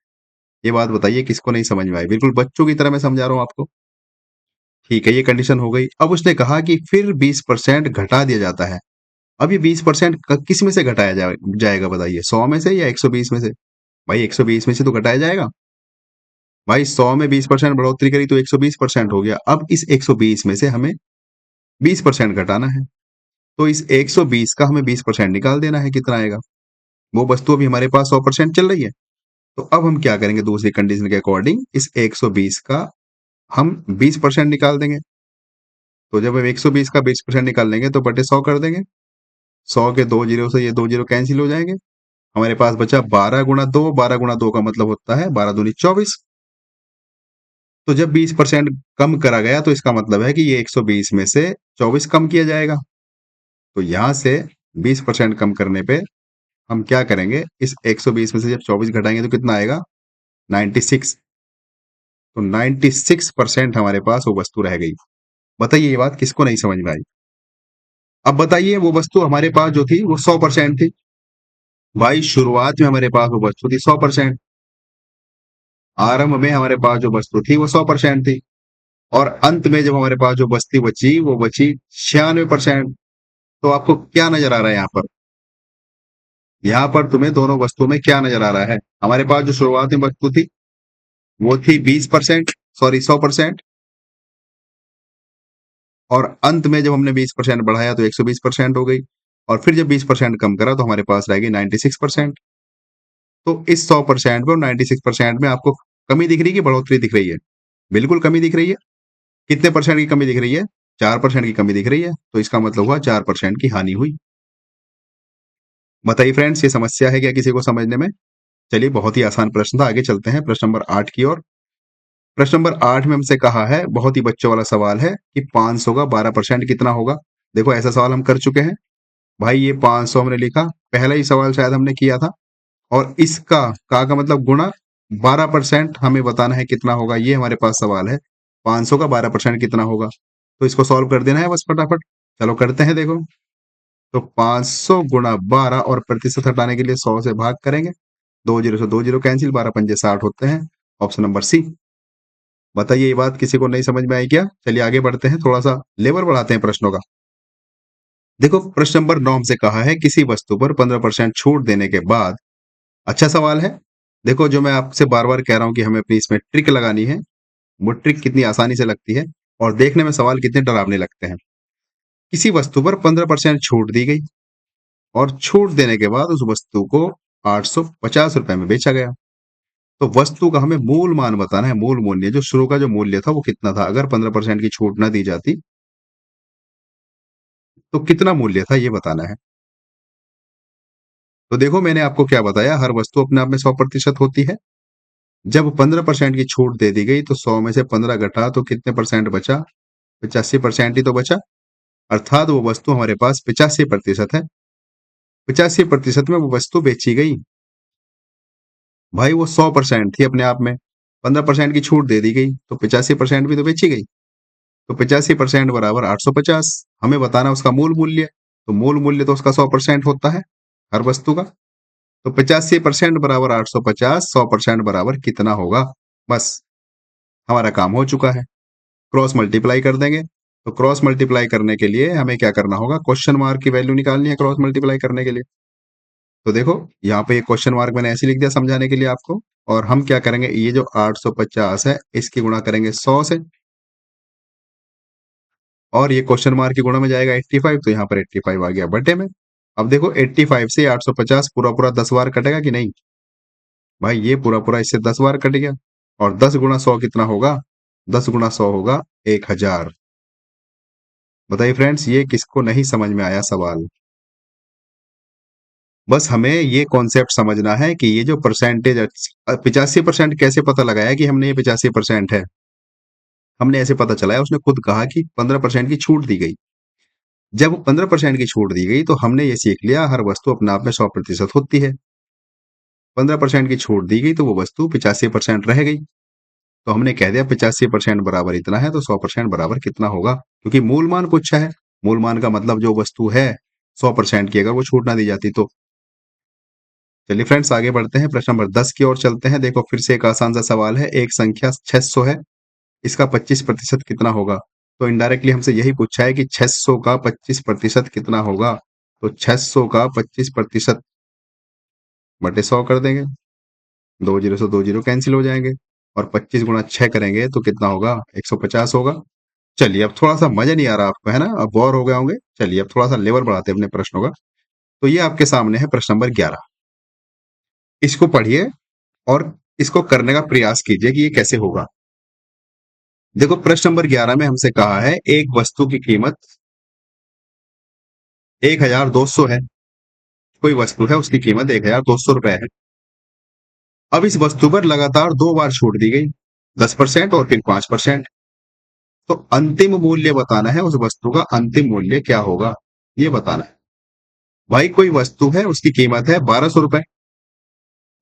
ये बात बताइए किसको नहीं समझ में आई? बिल्कुल बच्चों की तरह मैं समझा रहा हूँ आपको। ठीक है, ये कंडीशन हो गई। अब उसने कहा कि फिर 20% घटा दिया जाता है। अब ये 20% किस में से घटाया जाएगा बताइए? 100 में से या 120 में से? भाई 120 में से तो घटाया जाएगा। भाई 100 में 20% बढ़ोतरी करी तो 120% हो गया। अब इस 120 में से हमें 20% घटाना है, तो इस 120 का हमें 20% निकाल देना है। कितना आएगा? वो वस्तु अभी हमारे पास 100% चल रही है। तो अब हम क्या करेंगे? दूसरी कंडीशन के अकॉर्डिंग इस 120 का हम 20% निकाल देंगे। तो जब हम 120 का 20% निकाल लेंगे तो बटे 100 कर देंगे। 100 के 2 जीरो से ये 2 जीरो कैंसिल हो जाएंगे। हमारे पास बचा 12 गुणा 2। 12 गुणा 2 का मतलब होता है 12 दूनी 24। तो जब 20% कम करा गया तो इसका मतलब है कि ये 120 में से 24 कम किया जाएगा। तो यहां से 20% कम करने पे हम क्या करेंगे? इस 120 में से जब 24 घटाएंगे तो कितना आएगा? 96। तो 96% हमारे पास वो वस्तु रह गई। बताइए ये बात किसको नहीं समझ में आई? अब बताइए वो वस्तु हमारे पास जो थी वो 100% थी। भाई शुरुआत में हमारे पास वो वस्तु थी 100%। आरंभ में हमारे पास जो वस्तु थी वो 100% थी। और अंत में जब हमारे पास जो वस्तु बची वो बची 96%। तो आपको क्या नजर आ रहा है यहाँ पर? यहाँ पर तुम्हें दोनों वस्तुओं में क्या नजर आ रहा है? हमारे पास जो शुरुआत में वस्तु थी वो थी 20%, सॉरी 100%। और अंत में जब हमने 20% बढ़ाया तो 120% हो गई। और फिर जब 20% कम करा तो हमारे पास रह गई 96%। तो इस 100% में और 96% में आपको कमी दिख रही है कि बढ़ोतरी दिख रही है? बिल्कुल कमी दिख रही है। कितने परसेंट की कमी दिख रही है? 4% की कमी दिख रही है। तो इसका मतलब हुआ 4% की हानि हुई। बताइए फ्रेंड्स, ये समस्या है क्या किसी को समझने में? चलिए, बहुत ही आसान प्रश्न था। आगे चलते हैं प्रश्न नंबर 8 की ओर। प्रश्न नंबर 8 में हमसे कहा है, बहुत ही बच्चों वाला सवाल है कि 500 का 12% कितना होगा? देखो, ऐसा सवाल हम कर चुके हैं। भाई ये 500 हमने लिखा, पहला ही सवाल शायद हमने किया था। और इसका का मतलब गुणा 12% हमें बताना है कितना होगा, ये हमारे पास सवाल है। 500 का 12% कितना होगा? तो इसको सॉल्व कर देना है बस फटाफट। चलो करते हैं। देखो, तो 500 गुणा 12 और प्रतिशत हटाने के लिए 100 से भाग करेंगे। 2 जीरो से 2 जीरो कैंसिल, 12 पंजे 60 होते हैं। Option number C. बताइए ये बात किसी को नहीं समझ में आई क्या? चलिए आगे बढ़ते हैं, थोड़ा सा लेवल बढ़ाते हैं प्रश्नों का। देखो, प्रश्न नंबर 9 से कहा है किसी वस्तु पर 15% छूट देने के बाद। अच्छा सवाल है। देखो, जो मैं आपसे बार बार कह रहा हूं कि हमें अपनी इसमें ट्रिक लगानी है, वो ट्रिक कितनी आसानी से लगती है और देखने में सवाल कितने डरावने लगते हैं। किसी वस्तु पर 15% छूट दी गई और छूट देने के बाद उस वस्तु को 850 रुपए में बेचा गया। तो वस्तु का हमें मूल मान बताना है। मूल मूल्य, जो शुरू का जो मूल्य था वो कितना था? अगर 15% की छूट ना दी जाती तो कितना मूल्य था, ये बताना है। तो देखो, मैंने आपको क्या बताया, हर वस्तु अपने आप में 100% होती है। जब 15% की छूट दे दी गई तो 100 में से 15 घटा तो कितने परसेंट बचा? 85% ही तो बचा। अर्थात वो वस्तु हमारे पास 85% है। 85% में वो वस्तु बेची गई। भाई वो 100% थी अपने आप में, 15% की छूट दे दी गई तो 85% भी तो बेची गई। तो 85% बराबर 850। हमें बताना उसका मूल मूल्य। तो मूल मूल्य तो उसका 100% होता है हर वस्तु का। तो 85% बराबर 850, 100% बराबर कितना होगा? बस हमारा काम हो चुका है। क्रॉस मल्टीप्लाई कर देंगे। तो क्रॉस मल्टीप्लाई करने के लिए हमें क्या करना होगा? क्वेश्चन मार्क की वैल्यू निकालनी है क्रॉस मल्टीप्लाई करने के लिए। तो देखो, यहाँ पे ये क्वेश्चन मार्क मैंने ऐसे लिख दिया समझाने के लिए आपको। और हम क्या करेंगे, ये जो 850 है इसकी गुणा करेंगे 100 से। और ये क्वेश्चन मार्क की गुणा में जाएगा 85, तो यहाँ पर 85 आ गया बटे में। अब देखो, 85 से 850 पूरा पूरा 10 बार कटेगा कि नहीं? भाई ये पूरा पूरा इससे 10 बार कट गया। और 10 गुणा 100 कितना होगा? 10 गुणा 100 होगा 1000। बताइए फ्रेंड्स, ये किसको नहीं समझ में आया सवाल? बस हमें ये कॉन्सेप्ट समझना है कि ये जो परसेंटेज 85% कैसे पता लगाया कि हमने ये 85% है? हमने ऐसे पता चला है, उसने खुद कहा कि 15% की छूट दी गई। जब 15% की छूट दी गई तो हमने ये सीख लिया हर वस्तु अपने आप में 100% होती है। 15% की छूट दी गई तो वो वस्तु 85% रह गई। तो हमने कह दिया 85% बराबर इतना है, तो 100% बराबर कितना होगा? क्योंकि मूल मान पूछा है। मूल मान का मतलब जो वस्तु है 100% की, अगर वो छूट ना दी जाती तो। चलिए फ्रेंड्स, आगे बढ़ते हैं, प्रश्न नंबर 10 की ओर चलते हैं। देखो, फिर से एक आसान सा सवाल है। एक संख्या 600 है, इसका 25% कितना होगा? तो इनडायरेक्टली हमसे यही पूछा है कि 600 का 25% कितना होगा। तो 600 का 25% बटे 100 कर देंगे। 2 जीरो से 2 जीरो कैंसिल हो जाएंगे। और 25 गुणा 6 करेंगे तो कितना होगा? 150 होगा। चलिए, अब थोड़ा सा मजा नहीं आ रहा आपको, है ना? अब बोर हो गए होंगे। चलिए अब थोड़ा सा लेवल बढ़ाते हैं अपने प्रश्नों का। तो ये आपके सामने है प्रश्न नंबर 11। इसको पढ़िए और इसको करने का प्रयास कीजिए कि ये कैसे होगा। देखो, प्रश्न नंबर 11 में हमसे कहा है एक वस्तु की कीमत 1200 है। कोई वस्तु है, उसकी कीमत 1200 रुपए है। अब इस वस्तु पर लगातार 2 बार छूट दी गई, 10% और फिर 5%। तो अंतिम मूल्य बताना है, उस वस्तु का अंतिम मूल्य क्या होगा, ये बताना है। भाई कोई वस्तु है, उसकी कीमत है 1200 रुपए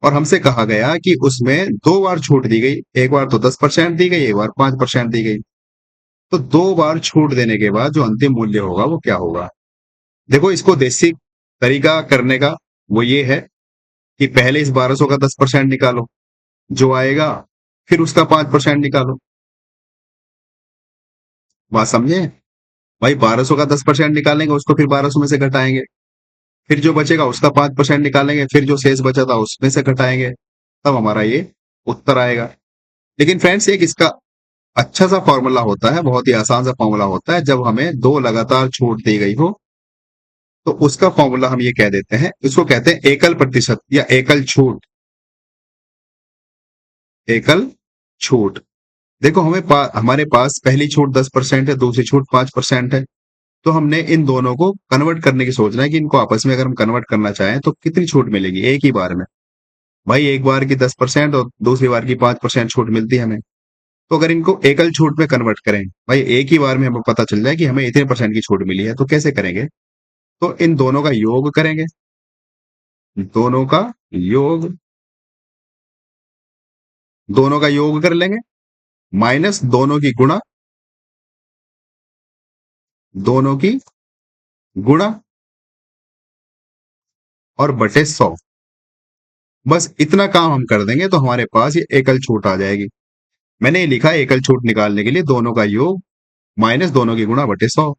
और हमसे कहा गया कि उसमें 2 बार छूट दी गई, एक बार तो 10% दी गई, एक बार 5% दी गई। तो 2 बार छूट देने के बाद जो अंतिम मूल्य होगा वो क्या होगा? देखो, इसको देसी तरीका करने का वो ये है कि पहले इस 1200 का 10% निकालो, जो आएगा, फिर उसका 5% निकालो। बात समझे? भाई 1200 का 10% निकालेंगे, उसको फिर 1200 में से घटाएंगे, फिर जो बचेगा उसका 5% निकालेंगे, फिर जो शेष बचा था उसमें से घटाएंगे, तब हमारा ये उत्तर आएगा। लेकिन फ्रेंड्स, एक इसका अच्छा सा फॉर्मूला होता है, बहुत ही आसान सा फॉर्मूला होता है। जब हमें 2 लगातार छूट दी गई हो तो उसका फॉर्मूला हम ये कह देते हैं, इसको कहते हैं एकल प्रतिशत या एकल छूट। एकल छूट। देखो, हमारे पास पहली छूट 10% है, दूसरी छूट 5% है। तो हमने इन दोनों को कन्वर्ट करने की सोचना है कि इनको आपस में अगर हम कन्वर्ट करना चाहें तो कितनी छूट मिलेगी एक ही बार में। भाई एक बार की 10% और दूसरी बार की 5% छूट मिलती है हमें। तो अगर इनको एकल छूट में कन्वर्ट करें, भाई एक ही बार में हमें पता चल जाए कि हमें इतने परसेंट की छूट मिली है, तो कैसे करेंगे? तो इन दोनों का योग करेंगे। दोनों का योग, दोनों का योग कर लेंगे, माइनस दोनों की गुणा, दोनों की गुणा और बटे 100। बस इतना काम हम कर देंगे तो हमारे पास ये एकल छूट आ जाएगी। मैंने ये लिखा है एकल छूट निकालने के लिए दोनों का योग माइनस दोनों की गुणा बटे 100।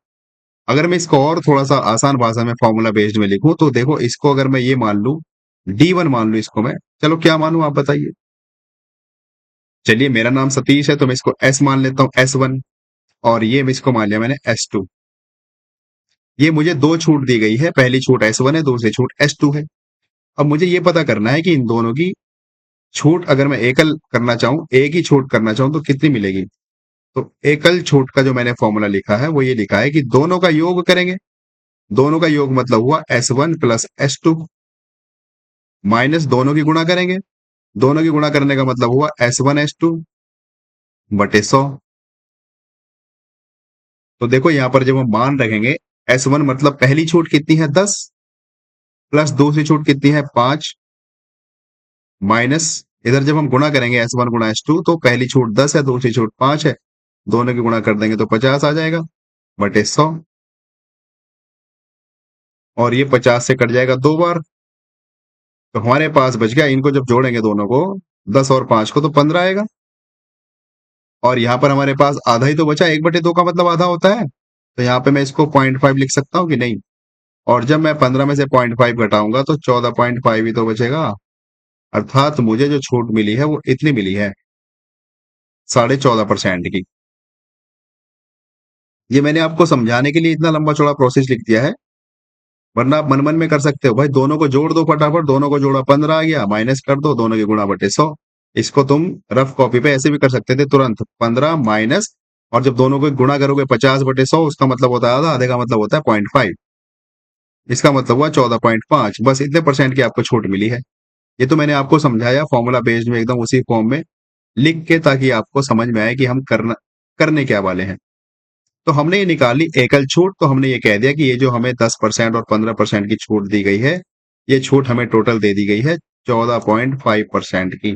अगर मैं इसको और थोड़ा सा आसान भाषा में फॉर्मूला बेस्ड में लिखूं तो देखो, इसको अगर मैं ये मान लूं, D1 मान लूं इसको मैं, चलो क्या मानूं आप बताइए? चलिए, मेरा नाम सतीश है तो मैं इसको S मान लेता हूं, S1। और ये मैं इसको मान लिया मैंने S2। ये मुझे 2 छूट दी गई है, पहली छूट S1 है, दूसरी छूट S2 है। अब मुझे ये पता करना है कि इन दोनों की छूट अगर मैं एकल करना चाहूं, एक ही छूट करना चाहूं, तो कितनी मिलेगी। तो एकल छूट का जो मैंने फॉर्मूला लिखा है वो ये लिखा है कि दोनों का योग करेंगे। दोनों का योग मतलब हुआ S1 प्लस S2, माइनस दोनों की गुणा करेंगे। दोनों की गुणा करने का मतलब हुआ S1 S2 बटे 100। तो देखो, यहां पर जब हम मान रखेंगे, S1 मतलब पहली छूट कितनी है 10, प्लस दूसरी छूट कितनी है 5, माइनस इधर जब हम गुणा करेंगे S1 गुणा S2, तो पहली छूट 10 है, दूसरी छूट 5 है, दोनों की गुणा कर देंगे तो 50 आ जाएगा बटे 100। और ये 50 से कट जाएगा 2 बार, तो हमारे पास बच गया, इनको जब जोड़ेंगे दोनों को, 10 और 5 को, तो 15 आएगा। और यहाँ पर हमारे पास आधा ही तो बचा, 1/2 का मतलब आधा होता है, तो यहाँ पे मैं इसको 0.5 लिख सकता हूँ कि नहीं? और जब मैं 15 में से 0.5 घटाऊंगा तो 14.5 ही तो बचेगा। अर्थात मुझे जो छूट मिली है वो इतनी मिली है, 14.5% की। ये मैंने आपको समझाने के लिए इतना लंबा चौड़ा प्रोसेस लिख दिया है, वरना आप मन मन में कर सकते हो, भाई दोनों को जोड़ दो फटाफट, दोनों को जोड़ा 15 आ गया, माइनस कर दो दोनों की गुणा बटे 100। इसको तुम रफ कॉपी पे ऐसे भी कर सकते थे तुरंत, 15 माइनस, और जब दोनों को गुणा करोगे 50/100, उसका मतलब होता है आधा, आधे का मतलब होता है 0.5, इसका मतलब हुआ 14.5। बस इतने परसेंट की आपको छूट मिली है। ये तो मैंने आपको समझाया फॉर्मूला बेस्ड में, एकदम उसी फॉर्म में लिख के, ताकि आपको समझ में आए कि हम करने क्या वाले हैं। तो हमने ये निकाली एकल छूट, तो हमने ये कह दिया कि ये जो हमें 10% और 15% की छूट दी गई है, ये छूट हमें टोटल दे दी गई है 14.5% की।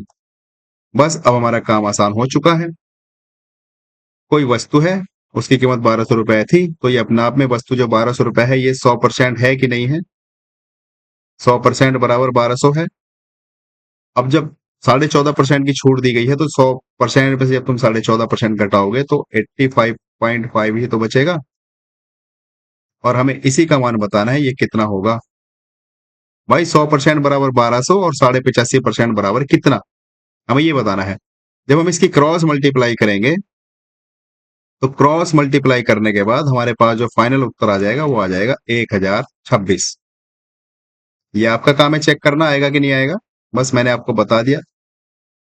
बस अब हमारा काम आसान हो चुका है। कोई वस्तु है, उसकी कीमत 1200 रुपए थी, तो ये अपने आप में वस्तु जो 1200 रुपए है, ये 100% है कि नहीं है? 100% बराबर 1200 है। अब जब 14.5% की छूट दी गई है, तो 100% में से जब तुम 14.5% घटाओगे तो 85.5 ही तो बचेगा, और हमें इसी का मान बताना है ये कितना होगा। भाई 100% बराबर 1200 और 85.5% बराबर कितना, हमें ये बताना है। जब हम इसकी क्रॉस मल्टीप्लाई करेंगे, तो क्रॉस मल्टीप्लाई करने के बाद हमारे पास जो फाइनल उत्तर आ जाएगा वो आ जाएगा 1026। ये आपका काम है चेक करना आएगा कि नहीं आएगा। बस मैंने आपको बता दिया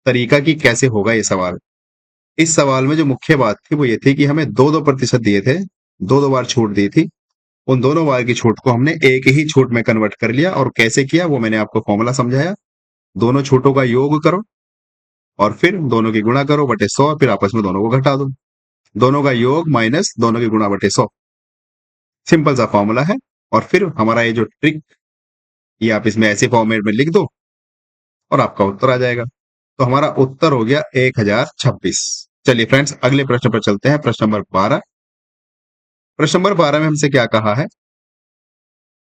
तरीका कि कैसे होगा ये सवाल। इस सवाल में जो मुख्य बात थी वो ये थी कि हमें 2-2% दिए थे, 2-2 बार छूट दी थी। उन दोनों बार की छूट को हमने एक ही छूट में कन्वर्ट कर लिया, और कैसे किया वो मैंने आपको फॉर्मूला समझाया। दोनों छूटों का योग करो और फिर दोनों की गुणा करो बटे 100, फिर आपस में दोनों को घटा दो। दोनों का योग माइनस दोनों की गुणा बटे 100, सिंपल सा फॉर्मूला है। और फिर हमारा ये जो ट्रिक, ये आप इसमें ऐसे फॉर्मेट में लिख दो, और आपका उत्तर आ जाएगा। तो हमारा उत्तर हो गया 1026। चलिए फ्रेंड्स, अगले प्रश्न पर चलते हैं। प्रश्न नंबर 12। प्रश्न नंबर 12 में हमसे क्या कहा है?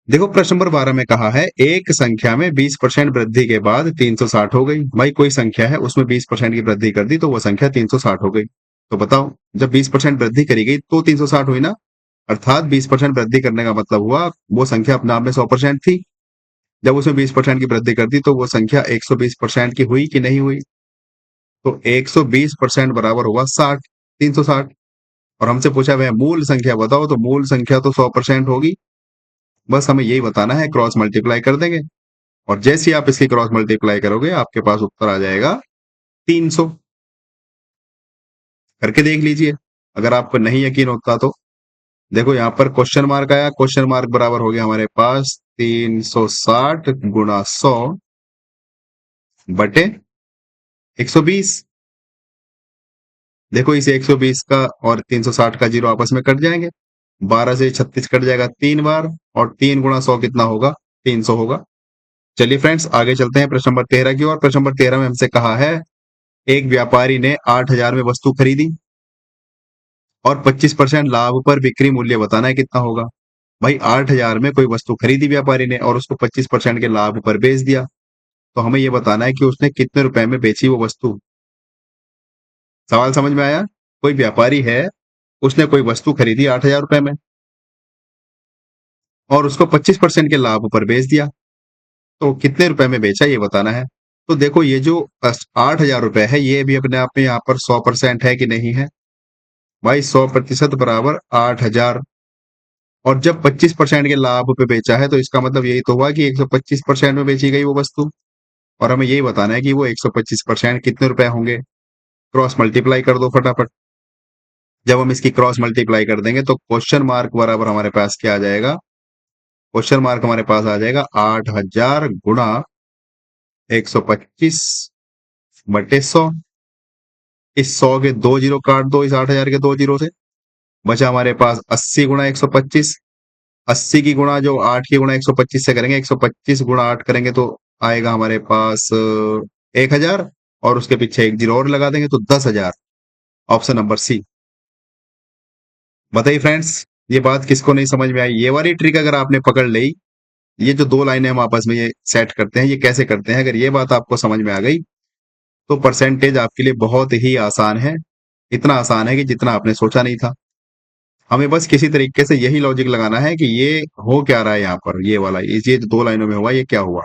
देखो, प्रश्न नंबर 12 में कहा है एक संख्या में 20% वृद्धि के बाद 360 हो गई। भाई, कोई संख्या है, उसमें 20% की वृद्धि कर दी तो वो संख्या 360 हो गई। तो बताओ, जब 20% वृद्धि करी गई तो 360 हुई ना। अर्थात 20% वृद्धि करने का मतलब हुआ वो संख्या अपने आप में 100% थी। जब उसमें 20% की वृद्धि कर दी तो वो संख्या 120% की हुई कि नहीं हुई? तो 120% बराबर हुआ 60, 360। और हमसे पूछा वह मूल संख्या बताओ, तो मूल संख्या तो 100% होगी। बस हमें यही बताना है, क्रॉस मल्टीप्लाई कर देंगे और जैसे ही आप इसकी क्रॉस मल्टीप्लाई करोगे आपके पास उत्तर आ जाएगा 300। करके देख लीजिए, अगर आपको नहीं यकीन होता तो। देखो, यहाँ पर क्वेश्चन मार्क आया, क्वेश्चन मार्क बराबर हो गया हमारे पास 360 गुणा 100 बटे 120। देखो, इस 120 का और 360 का जीरो आपस में कट जाएंगे। 12 से 36 कट जाएगा 3 बार, और 3 गुणा 100 कितना होगा? 300 होगा। चलिए फ्रेंड्स, आगे चलते हैं प्रश्न नंबर 13 की ओर। प्रश्न नंबर 13 में हमसे कहा है एक व्यापारी ने 8,000 में वस्तु खरीदी और 25% लाभ पर बिक्री मूल्य बताना है कितना होगा। भाई, 8,000 में कोई वस्तु खरीदी व्यापारी ने और उसको 25% के लाभ पर बेच दिया। तो हमें यह बताना है कि उसने कितने रुपए में बेची वो वस्तु। सवाल समझ में आया? कोई व्यापारी है, उसने कोई वस्तु खरीदी 8,000 रुपए में और उसको 25% के लाभ पर बेच दिया। तो कितने रुपए में बेचा ये बताना है। तो देखो, ये जो 8,000 रुपए है ये भी अपने आप में यहाँ पर 100% है कि नहीं है? भाई, 100% बराबर 8,000। और जब 25% के लाभ पे बेचा है तो इसका मतलब यही तो हुआ कि 125% में बेची गई वो वस्तु। और हमें यही बताना है कि वो 125% कितने रुपए होंगे। क्रॉस मल्टीप्लाई कर दो फटाफट। जब हम इसकी क्रॉस मल्टीप्लाई कर देंगे तो क्वेश्चन मार्क बराबर हमारे पास क्या आ जाएगा? क्वेश्चन मार्क हमारे पास आ जाएगा 8,000 गुणा 125 बटे 100। इस 100 के 2 जीरो काट दो इस 8,000 के 2 जीरो से। बचा हमारे पास 80 गुणा 125। 80 की गुणा जो 8 की गुणा 125 से करेंगे, 125 गुणा 8 करेंगे तो आएगा हमारे पास 1,000। और उसके पीछे एक जीरो और लगा देंगे तो 10,000। Option number C. बताइए फ्रेंड्स, ये बात किसको नहीं समझ में आई? ये वाली ट्रिक अगर आपने पकड़ ली, ये जो दो लाइनें हम आपस में ये सेट करते हैं, ये कैसे करते हैं, अगर ये बात आपको समझ में आ गई तो परसेंटेज आपके लिए बहुत ही आसान है। इतना आसान है कि जितना आपने सोचा नहीं था। हमें बस किसी तरीके से यही लॉजिक लगाना है कि ये हो क्या रहा है यहाँ पर, ये वाला, ये जो दो लाइनों में हुआ ये क्या हुआ,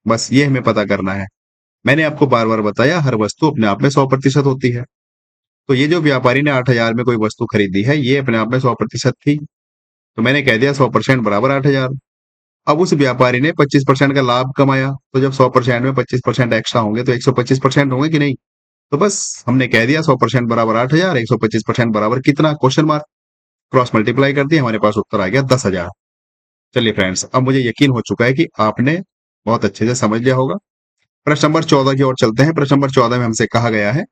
बस ये हमें पता करना है। मैंने आपको बार बार बताया हर वस्तु अपने आप में 100% होती है। तो ये जो व्यापारी ने 8,000 में कोई वस्तु खरीदी है ये अपने आप में 100% थी। तो मैंने कह दिया 100% बराबर 8,000। अब उस व्यापारी ने 25% का लाभ कमाया, तो जब 100% में 25% एक्स्ट्रा होंगे तो 125% होंगे कि नहीं? तो बस हमने कह दिया 100% बराबर 8,000, 125% बराबर कितना? Question mark. क्रॉस मल्टीप्लाई कर दिया, हमारे पास उत्तर आ गया 10,000। चलिए फ्रेंड्स, अब मुझे यकीन हो चुका है कि आपने बहुत अच्छे से समझ लिया होगा। प्रश्न नंबर 14 की ओर चलते हैं। प्रश्न नंबर 14 में हमसे कहा गया है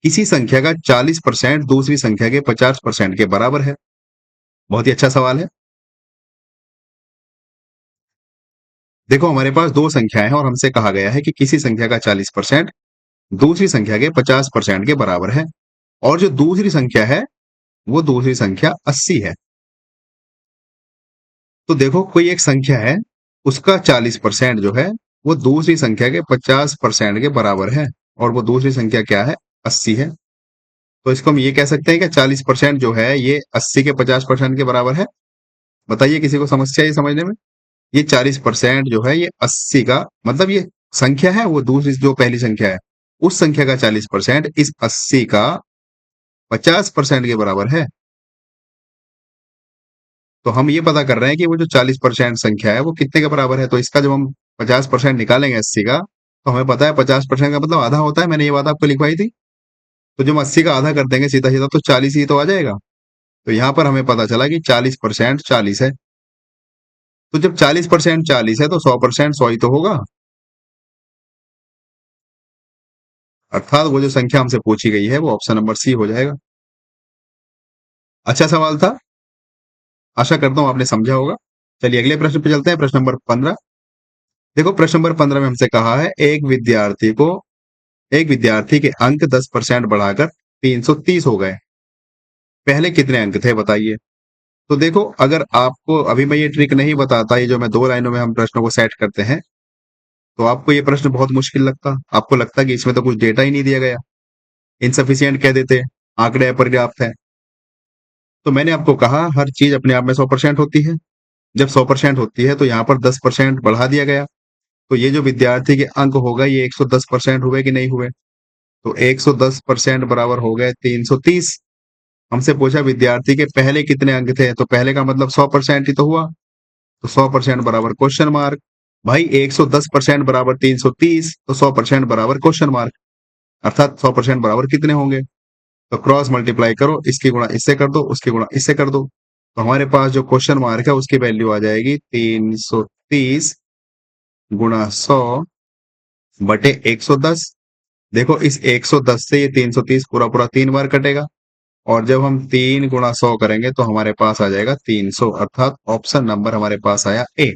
किसी संख्या का 40% दूसरी संख्या के 50% के बराबर है। बहुत ही अच्छा सवाल है। देखो, हमारे पास दो संख्याएं हैं और हमसे कहा गया है कि किसी संख्या का 40% दूसरी संख्या के 50% के बराबर है। और जो दूसरी संख्या है वो दूसरी संख्या 80 है। तो देखो, कोई एक संख्या है, उसका 40% जो है वो दूसरी संख्या के 50% के बराबर है, और वो दूसरी संख्या क्या है? 80 है। तो इसको हम ये कह सकते हैं कि 40% जो है ये 80 के 50% के बराबर है। बताइए, किसी को समस्या ये समझने में? ये 40% जो है ये 80 का मतलब ये संख्या है, वो दूसरी जो पहली संख्या है उस संख्या का 40% इस 80 का 50% के बराबर है। तो हम ये पता कर रहे हैं कि वो जो 40% संख्या है वो कितने के बराबर है। तो इसका जब हम 50% निकालेंगे 80 का, तो हमें पता है 50% का मतलब आधा होता है। मैंने ये बात आपको लिखवाई थी। तो जब हम 80 का आधा कर देंगे सीधा सीधा तो 40 ही तो आ जाएगा। तो यहां पर हमें पता चला कि 40% 40 है। तो जब 40% 40 है तो 100% 100 ही तो होगा। अर्थात वो जो संख्या हमसे पूछी गई है वो ऑप्शन नंबर सी हो जाएगा। अच्छा सवाल था, आशा करता हूं आपने समझा होगा। चलिए अगले प्रश्न पे चलते हैं। प्रश्न नंबर 15। देखो प्रश्न नंबर 15 में हमसे कहा है एक विद्यार्थी के अंक 10% बढ़ाकर 330 हो गए। पहले कितने अंक थे बताइए। तो देखो अगर आपको अभी मैं ये ट्रिक नहीं बताता, ये जो मैं 2 लाइनों में हम प्रश्नों को सेट करते हैं, तो आपको ये प्रश्न बहुत मुश्किल लगता। आपको लगता कि इसमें तो कुछ डेटा ही नहीं दिया गया, इनसफिशिएंट कह देते, आंकड़े अपर्याप्त है। तो मैंने आपको कहा हर चीज अपने आप में 100% होती है। जब 100% होती है तो यहाँ पर 10% बढ़ा दिया गया। तो ये जो विद्यार्थी के अंक होगा ये 110% हुए कि नहीं हुए? तो 110% बराबर हो गए 330। हमसे पूछा विद्यार्थी के पहले कितने अंक थे, तो पहले का मतलब 100% ही तो हुआ। तो 100% बराबर क्वेश्चन मार्क। भाई 110% बराबर 330, तो 100% बराबर क्वेश्चन मार्क। अर्थात 100% बराबर कितने होंगे? तो क्रॉस मल्टीप्लाई करो, इसकी गुणा इससे कर दो, उसकी गुणा इससे कर दो। तो हमारे पास जो क्वेश्चन मार्क है उसकी वैल्यू आ जाएगी 330 गुणा 100 बटे 110। देखो इस 110 से ये 330 पूरा पूरा 3 बार कटेगा, और जब हम 3 गुणा 100 करेंगे तो हमारे पास आ जाएगा 300, अर्थात ऑप्शन नंबर हमारे पास आया ए।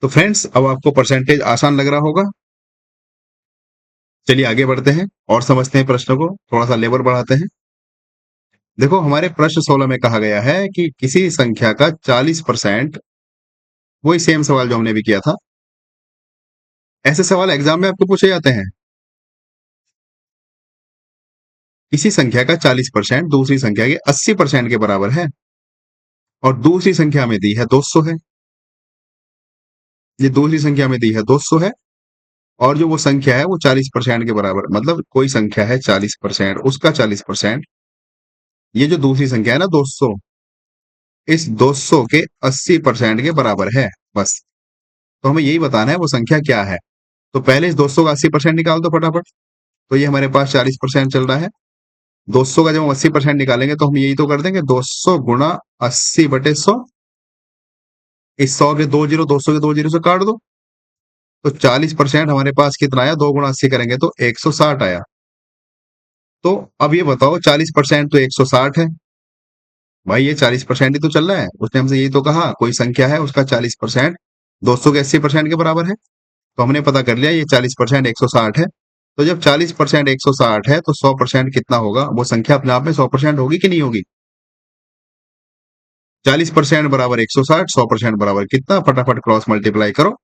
तो फ्रेंड्स अब आपको परसेंटेज आसान लग रहा होगा। चलिए आगे बढ़ते हैं और समझते हैं प्रश्न को, थोड़ा सा लेवल बढ़ाते हैं। देखो हमारे प्रश्न 16 में कहा गया है कि किसी संख्या का 40%, वही सेम सवाल जो हमने भी किया था। ऐसे सवाल एग्जाम में आपको पूछे जाते हैं। किसी संख्या का 40% दूसरी संख्या के 80% के बराबर है, और दूसरी संख्या में दी है 200 है। ये दूसरी संख्या में दी है 200 है, और जो वो संख्या है वो 40% के बराबर, मतलब कोई संख्या है 40%, उसका 40%, ये जो दूसरी संख्या है ना 200, इस 200 के 80% के बराबर है बस। तो हमें यही बताना है वो संख्या क्या है। तो पहले इस 200 का 80% निकाल दो फटाफट। तो ये हमारे पास 40% चल रहा है। 200 का जब हम 80% निकालेंगे तो हम यही तो कर देंगे, 200 गुणा 80 बटे 100। इस 100 के 2 जीरो 200 के 2 जीरो से काट दो। तो 40% हमारे पास कितना आया, 2 गुणा 80 करेंगे तो 160 आया। तो अब ये बताओ 40% तो 160 है। भाई ये 40% ही तो चल रहा है, उसने हमसे यही तो कहा कोई संख्या है उसका 40% 200 के 80% के बराबर है। तो हमने पता कर लिया ये 40% 160 है। तो जब 40% 160 है तो 100% कितना होगा? वो संख्या अपने आप में 100% होगी कि नहीं होगी? 40% बराबर 160, 100% बराबर कितना? फटाफट क्रॉस मल्टीप्लाई करो।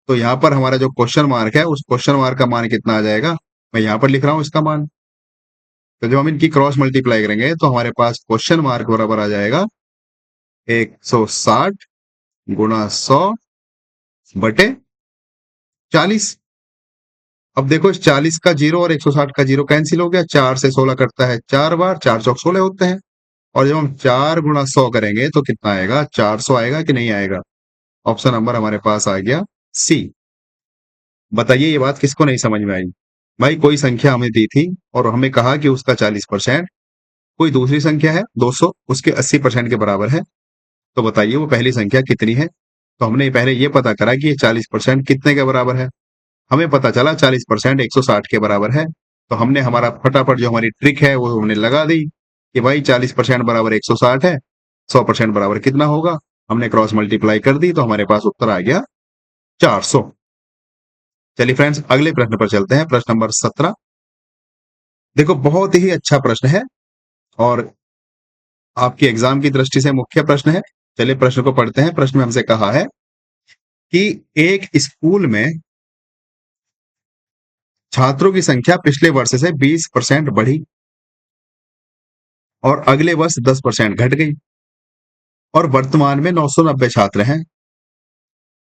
तो यहाँ पर हमारा जो क्वेश्चन मार्क है उस क्वेश्चन मार्क का मान कितना आ जाएगा, मैं यहाँ पर लिख रहा हूँ इसका मान। तो जब हम इनकी क्रॉस मल्टीप्लाई करेंगे तो हमारे पास क्वेश्चन मार्क बराबर आ जाएगा 160 गुणा 100 बटे 40। अब देखो इस 40 का जीरो और 160 का जीरो कैंसिल हो गया, 4 से 16 कटता है 4 बार, 4 चौक 16 होते हैं। और जब हम 4 गुणा 100 करेंगे तो कितना आएगा? 400 आएगा कि नहीं आएगा? ऑप्शन नंबर हमारे पास आ गया सी। बताइए ये बात किसको नहीं समझ में आई? भाई कोई संख्या हमें दी थी और हमें कहा कि उसका 40%, कोई दूसरी संख्या है 200, उसके 80% के बराबर है। तो बताइए वो पहली संख्या कितनी है? तो हमने पहले ये पता करा कि ये 40% कितने के बराबर है। हमें पता चला 40% 160 के बराबर है। तो हमने हमारा फटाफट जो हमारी ट्रिक है वो हमने लगा दी कि भाई 40% बराबर 160 है, 100% बराबर कितना होगा? हमने क्रॉस मल्टीप्लाई कर दी तो हमारे पास उत्तर आ गया 400। चलिए फ्रेंड्स अगले प्रश्न पर चलते हैं, प्रश्न नंबर 17। देखो बहुत ही अच्छा प्रश्न है और आपकी एग्जाम की दृष्टि से मुख्य प्रश्न है। चलिए प्रश्न को पढ़ते हैं। प्रश्न में हमसे कहा है कि एक स्कूल में छात्रों की संख्या पिछले वर्ष से 20% बढ़ी और अगले वर्ष 10% घट गई, और वर्तमान में 990 छात्र हैं।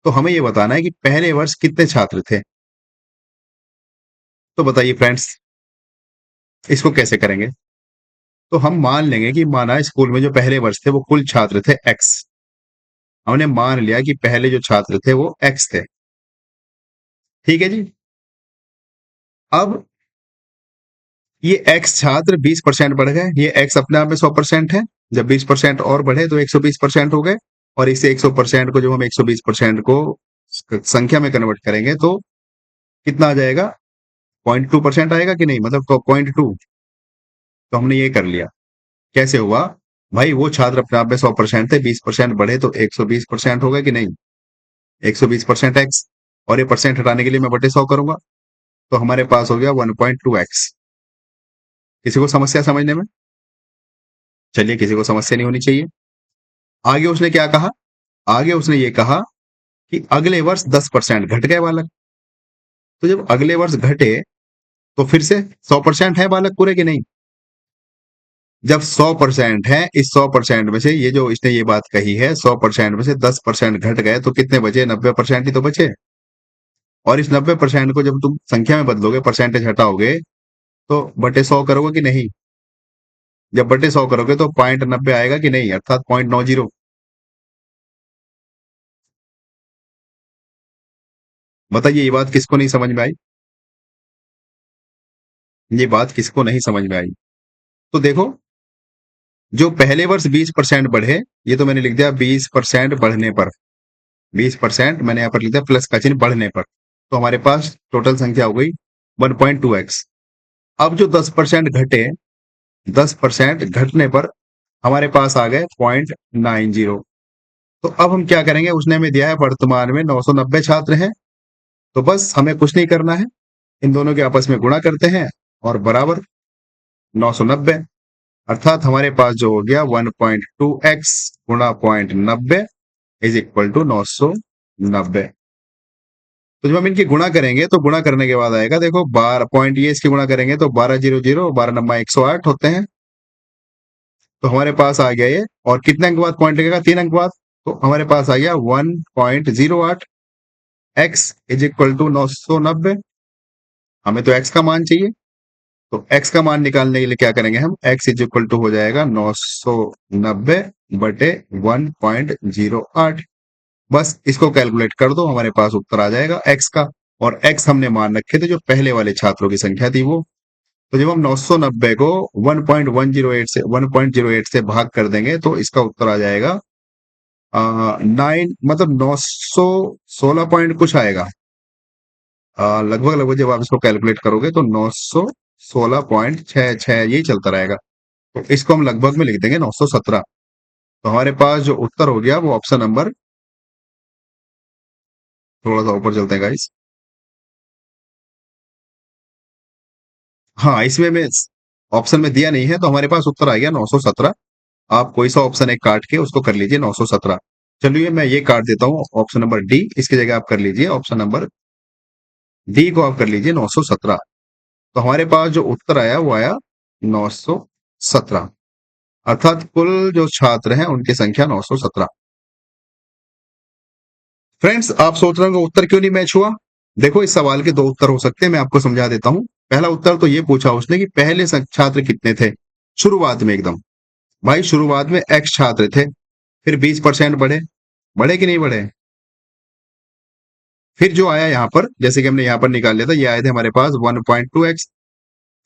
तो हमें यह बताना है कि पहले वर्ष कितने छात्र थे। तो बताइए फ्रेंड्स इसको कैसे करेंगे? तो हम मान लेंगे कि माना स्कूल में जो पहले वर्ष थे वो कुल छात्र थे एक्स। हमने मान लिया कि पहले जो छात्र थे वो एक्स थे। ठीक है जी। अब ये एक्स छात्र 20% बढ़ गए, ये एक्स अपने आप में 100% है। जब 20% और बढ़े तो 120% हो गए, और इसे 100% को जब हम 120% को संख्या में कन्वर्ट करेंगे तो कितना आ जाएगा? 0.2% आएगा कि नहीं, मतलब 0.2। तो हमने ये कर लिया। कैसे हुआ? भाई वो छात्र अपने आप में 100% थे, 20% बढ़े तो 120% हो गए कि नहीं? 120% एक्स, और ये परसेंट हटाने के लिए मैं बटे 100 करूंगा, तो हमारे पास हो गया 1.2x। किसी को समस्या समझने में? चलिए, किसी को समस्या नहीं होनी चाहिए। आगे उसने क्या कहा? आगे उसने ये कहा कि अगले वर्ष 10% घट गए बालक। तो जब अगले वर्ष घटे तो फिर से 100% है बालक पूरे कि नहीं? जब 100% है, इस 100% में से ये जो इसने ये बात कही है, 100% में से 10% घट गए तो कितने बचे? 90% ही तो बचे। और इस 90% को जब तुम संख्या में बदलोगे, परसेंटेज हटाओगे, तो बटे 100 करोगे कि नहीं? जब बटे 100 करोगे तो 0.90 आएगा कि नहीं, अर्थात 0.90। बताइए, ये बात किसको नहीं समझ में आई? ये बात किसको नहीं समझ में आई? तो देखो, जो पहले वर्ष 20% बढ़े, ये तो मैंने लिख दिया 20% बढ़ने पर, 20% मैंने यहाँ पर लिख दिया प्लस का चिन्ह बढ़ने पर, तो हमारे पास टोटल संख्या हो गई 1.2x। अब जो 10% घटे, 10% घटने पर हमारे पास आ गए 0.90। तो अब हम क्या करेंगे? उसने हमें दिया है वर्तमान में 990 छात्र हैं, तो बस हमें कुछ नहीं करना है, इन दोनों के आपस में गुणा करते हैं और बराबर 990, अर्थात हमारे पास जो हो गया 1.2x गुणा 0.90 इज इक्वल टू 990। तो जब हम इनकी गुणा करेंगे तो गुणा करने के बाद आएगा, देखो 12 पॉइंट, ये इसकी गुणा करेंगे तो 1200, 12 नंबर 108 होते हैं। तो हमारे पास आ गया ये, और कितने अंक बाद पॉइंट लगेगा? 3 अंक बाद। तो हमारे पास आ गया 1.08 x इज इक्वल टू 990। हमें तो x का मान चाहिए, तो x का मान निकालने के लिए क्या करेंगे हम? x इज इक्वल टू हो जाएगा 990 बटे 1.08। बस इसको कैलकुलेट कर दो, हमारे पास उत्तर आ जाएगा x का। और x हमने मान रखे थे जो पहले वाले छात्रों की संख्या थी वो। तो जब हम 990 को 1.08 से भाग कर देंगे तो इसका उत्तर आ जाएगा 9, मतलब 916 पॉइंट कुछ आएगा। लगभग लगभग जब आप इसको कैलकुलेट करोगे तो 916.66 यही चलता रहेगा। तो इसको हम लगभग में लिख देंगे 917। तो हमारे पास जो उत्तर हो गया वो ऑप्शन नंबर, थोड़ा सा ऊपर चलते हैं गाइस। हाँ, इसमें मैं ऑप्शन में दिया नहीं है, तो हमारे पास उत्तर आ गया 917। आप कोई सा ऑप्शन एक काट के उसको कर लीजिए 917। चलिए, मैं ये काट देता हूँ ऑप्शन नंबर डी, इसकी जगह आप कर लीजिए ऑप्शन नंबर डी को आप कर लीजिए 917। तो हमारे पास जो उत्तर आया वो आया 917, अर्थात कुल जो छात्र हैं उनकी संख्या 917। फ्रेंड्स, आप सोच रहे होंगे उत्तर क्यों नहीं मैच हुआ? देखो, इस सवाल के दो उत्तर हो सकते हैं, मैं आपको समझा देता हूं। पहला उत्तर तो ये पूछा उसने कि पहले छात्र कितने थे शुरुआत में एकदम। भाई, शुरुआत में x छात्र थे, फिर 20% बढ़े, बढ़े कि नहीं बढ़े? फिर जो आया यहाँ पर, जैसे कि हमने यहाँ पर निकाल लिया था, ये आए थे हमारे पास 1.2x,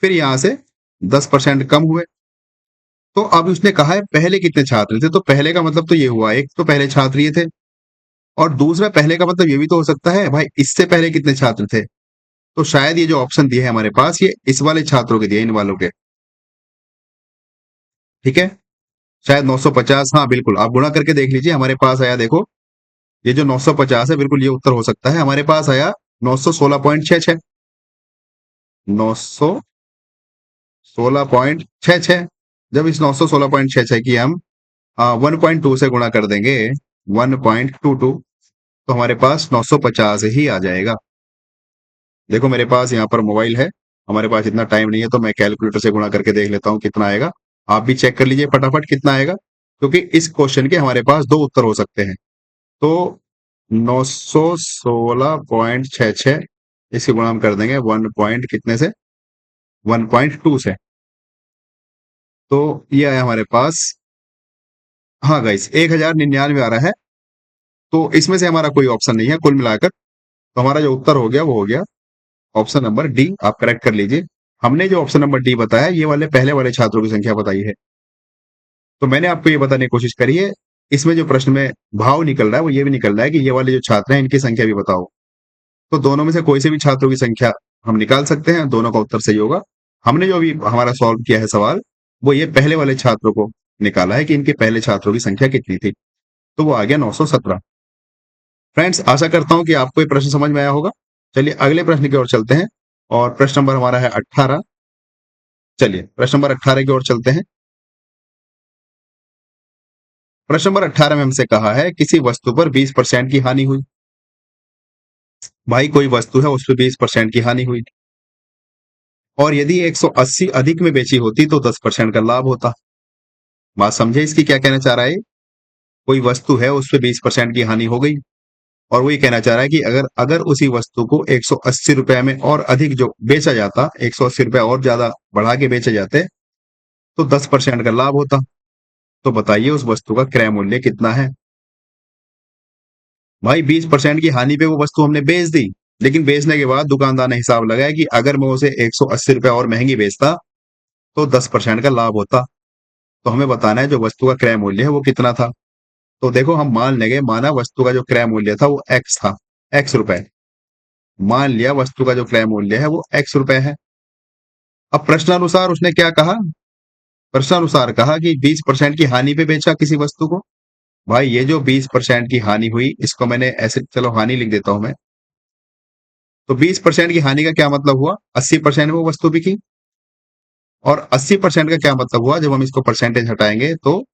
फिर यहां से 10% कम हुए। तो अब उसने कहा है पहले कितने छात्र थे, तो पहले का मतलब तो ये हुआ, एक तो पहले छात्र ये थे, और दूसरा पहले का मतलब ये भी तो हो सकता है भाई इससे पहले कितने छात्र थे। तो शायद ये जो ऑप्शन दिए है हमारे पास, ये इस वाले छात्रों के दिए, इन वालों के। ठीक है, शायद 950, हाँ बिल्कुल, आप गुणा करके देख लीजिए, हमारे पास आया, देखो ये जो 950 है, बिल्कुल ये उत्तर हो सकता है। हमारे पास आया 916.66, 916.66। जब इस 916.66 की हम 1.2 से गुणा कर देंगे, 1.22, तो हमारे पास 950 ही आ जाएगा। देखो, मेरे पास यहाँ पर मोबाइल है, हमारे पास इतना टाइम नहीं है, तो मैं कैलकुलेटर से गुणा करके देख लेता हूँ कितना आएगा। आप भी चेक कर लीजिए फटाफट कितना आएगा, क्योंकि इस क्वेश्चन के हमारे पास दो उत्तर हो सकते हैं। तो 916.66 इसके गुणा हम कर देंगे 1 पॉइंट कितने से, 1.2 से, तो ये आया हमारे पास, हाँ गाइस, 1099 आ रहा है। तो इसमें से हमारा कोई ऑप्शन नहीं है कुल मिलाकर, तो हमारा जो उत्तर हो गया वो हो गया ऑप्शन नंबर डी। आप करेक्ट कर लीजिए। हमने जो ऑप्शन नंबर डी बताया, ये वाले पहले वाले छात्रों की संख्या बताई है। तो मैंने आपको ये बताने की कोशिश करी है, इसमें जो प्रश्न में भाव निकल रहा है वो ये भी निकल रहा है कि ये वाले जो छात्र हैं इनकी संख्या भी बताओ। तो दोनों में से कोई से भी छात्रों की संख्या हम निकाल सकते हैं, दोनों का उत्तर सही होगा। हमने जो अभी हमारा सॉल्व किया है सवाल, वो ये पहले वाले छात्रों को निकाला है कि इनके पहले छात्रों की संख्या कितनी थी, तो वो आ गया 917। फ्रेंड्स, आशा करता हूं कि आपको ये प्रश्न समझ में आया होगा। चलिए अगले प्रश्न की ओर चलते हैं और प्रश्न नंबर हमारा है 18। चलिए प्रश्न नंबर 18 की ओर चलते हैं। प्रश्न नंबर 18 में हमसे कहा है किसी वस्तु पर 20% की हानि हुई। भाई कोई वस्तु है उस पर 20% की हानि हुई और यदि 180 अधिक में बेची होती तो 10% का लाभ होता। बात समझे इसकी क्या कहना चाह रहा है? कोई वस्तु है उस पर 20% की हानि हो गई और वो ये कहना चाह रहा है कि अगर अगर उसी वस्तु को 180 रुपए में और अधिक जो बेचा जाता, 180 रुपए और ज्यादा बढ़ा के बेचे जाते तो 10% का लाभ होता। तो बताइए उस वस्तु का क्रय मूल्य कितना है? भाई 20% की हानि पे वो वस्तु हमने बेच दी, लेकिन बेचने के बाद दुकानदार ने हिसाब लगाया कि अगर मैं उसे 180 रुपए और महंगी बेचता तो 10% का लाभ होता। तो हमें बताना है जो वस्तु का क्रय मूल्य है वो कितना था। तो देखो हम मान लेंगे, माना वस्तु का जो क्रय मूल्य था वो एक्स था, एक्स रुपए। मान लिया वस्तु का जो क्रय मूल्य है वो एक्स रुपए है। अब प्रश्नानुसार उसने क्या कहा? प्रश्नानुसार कहा कि 20% की हानि पे बेचा किसी वस्तु को। भाई ये जो 20% की हानि हुई इसको मैंने ऐसे, चलो हानि लिख देता हूं मैं। तो 20% की हानि का क्या मतलब हुआ? 80% में वो वस्तु बिकी। और 80% का क्या मतलब हुआ? जब हम इसको परसेंटेज हटाएंगे तो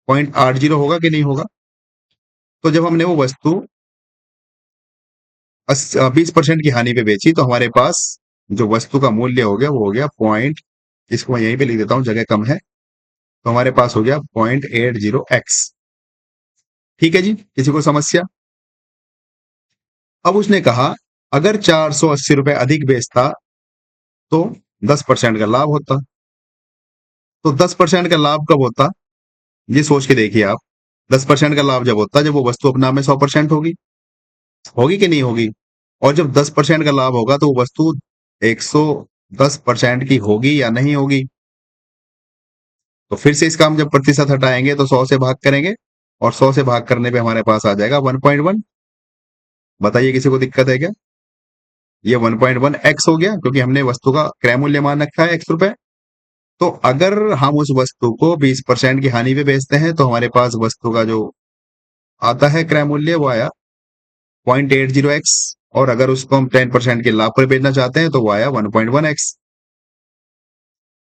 0.80 होगा कि नहीं होगा? तो जब हमने वो वस्तु 20% की हानि पे बेची तो हमारे पास जो वस्तु का मूल्य हो गया वो हो गया पॉइंट, इसको मैं यहीं पे लिख देता हूं, जगह कम है। तो हमारे पास हो गया 0.80x। ठीक है जी, किसी को समस्या? अब उसने कहा अगर 480 रुपए अधिक बेचता तो 10% का लाभ होता। तो 10% का लाभ कब होता? ये सोच के देखिए आप। 10% का लाभ जब होता जब वो वस्तु अपना में 100% होगी। होगी कि नहीं होगी? और जब 10% का लाभ होगा तो वो वस्तु 110% की होगी या नहीं होगी? तो फिर से इसका हम जब प्रतिशत हटाएंगे तो 100 से भाग करेंगे और 100 से भाग करने पे हमारे पास आ जाएगा 1.1। बताइए किसी को दिक्कत है क्या? ये 1.1x हो गया क्योंकि हमने वस्तु का क्रय मूल्य मान रखा है x रुपए। तो अगर हम उस वस्तु को 20% की हानि पे बेचते हैं तो हमारे पास वस्तु का जो आता है क्रय मूल्य वो आया 0.80x। और अगर उसको हम 10% के लाभ पर बेचना चाहते हैं तो वो आया 1.1x।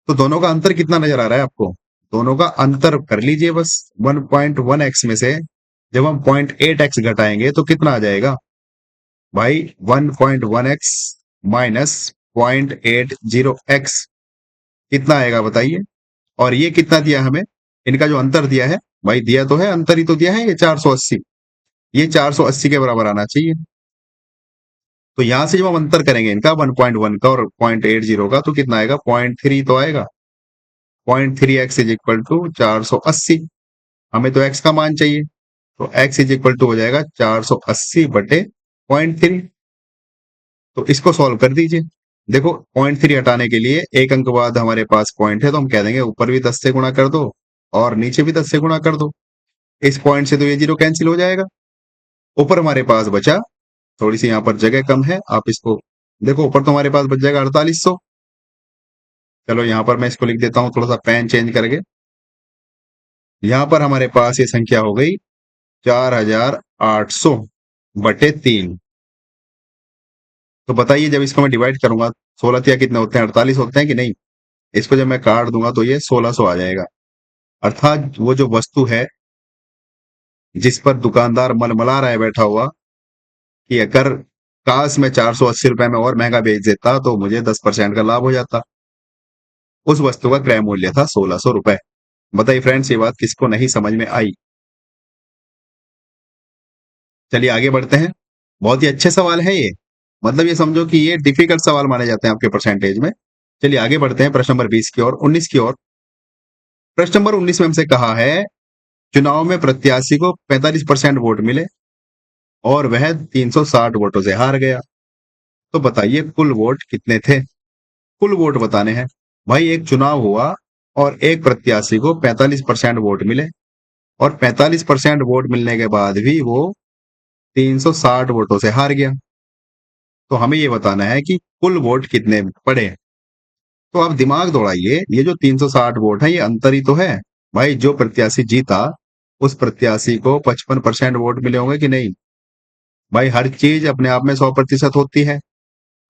तो दोनों का अंतर कितना नजर आ रहा है आपको? दोनों का अंतर कर लीजिए बस। 1.1x में से जब हम 0.8x घटाएंगे तो कितना आ जाएगा? भाई 1.1x माइनस 0.80x कितना आएगा बताइए? और ये कितना दिया हमें? इनका जो अंतर दिया है, भाई दिया तो है, अंतर ही तो दिया है, ये 480। ये 480 के बराबर आना चाहिए। तो यहां से जब हम अंतर करेंगे इनका 1.1 का और 0.80 का तो कितना आएगा? 0.3 तो आएगा। 0.3x is equal to 480। हमें तो x का मान चाहिए तो x इज इक्वल टू हो जाएगा 480 बटे 0.3। तो इसको सॉल्व कर दीजिए। देखो 0.3 हटाने के लिए एक अंक बाद हमारे पास पॉइंट है तो हम कह देंगे ऊपर भी 10 से गुणा कर दो और नीचे भी 10 से गुणा कर दो। इस पॉइंट से तो ये जीरो कैंसिल हो जाएगा। ऊपर हमारे पास बचा, थोड़ी सी यहाँ पर जगह कम है, आप इसको देखो, ऊपर तो हमारे पास बच जाएगा 4800। चलो यहाँ पर मैं इसको लिख देता हूँ थोड़ा सा पेन चेंज करके। यहाँ पर हमारे पास ये संख्या हो गई 4800 बटे 3। तो बताइए जब इसको मैं डिवाइड करूंगा 16 या कितने होते हैं? 48 होते हैं कि नहीं? इसको जब मैं काट दूंगा तो ये 1600 आ जाएगा। अर्थात वो जो वस्तु है जिस पर दुकानदार मलमला रहा है बैठा हुआ कि अगर काश मैं 480 रुपए में और महंगा बेच देता तो मुझे 10% का लाभ हो जाता, उस वस्तु का क्रय मूल्य था 1600 रुपए। बताइए फ्रेंड्स, ये बात किसको नहीं समझ में आई? चलिए आगे बढ़ते हैं। बहुत ही अच्छे सवाल है ये, मतलब ये समझो कि ये डिफिकल्ट सवाल माने जाते हैं आपके परसेंटेज में। चलिए आगे बढ़ते हैं प्रश्न नंबर 20 की ओर, 19 की ओर। प्रश्न नंबर 19 में हमसे कहा है चुनाव में प्रत्याशी को 45% वोट मिले और वह 360 वोटों से हार गया। तो बताइए कुल वोट कितने थे? कुल वोट बताने हैं। भाई एक चुनाव हुआ और एक प्रत्याशी को 45% वोट मिले और 45% वोट मिलने के बाद भी वो 360 वोटों से हार गया। तो हमें ये बताना है कि कुल वोट कितने पड़े। तो आप दिमाग दौड़ाइए, ये जो 360 वोट है ये अंतर ही तो है। भाई जो प्रत्याशी जीता उस प्रत्याशी को 55% वोट मिले होंगे कि नहीं? भाई हर चीज अपने आप में 100% होती है।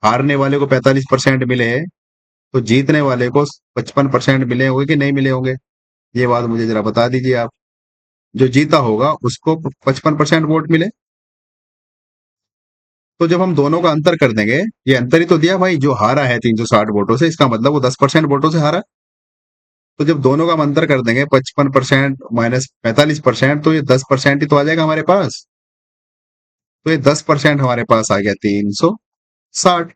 हारने वाले को 45% मिले तो जीतने वाले को 55% मिले होंगे कि नहीं मिले होंगे? ये बात मुझे जरा बता दीजिए आप। जो जीता होगा उसको 55% वोट मिले। तो जब हम दोनों का अंतर कर देंगे, ये अंतर ही तो दिया भाई, जो हारा है 360 वोटों से, इसका मतलब वो 10% वोटों से हारा। तो जब दोनों का हम अंतर कर देंगे 55% माइनस 45%, तो ये 10% ही तो आ जाएगा हमारे पास। तो ये 10% हमारे पास आ गया 360।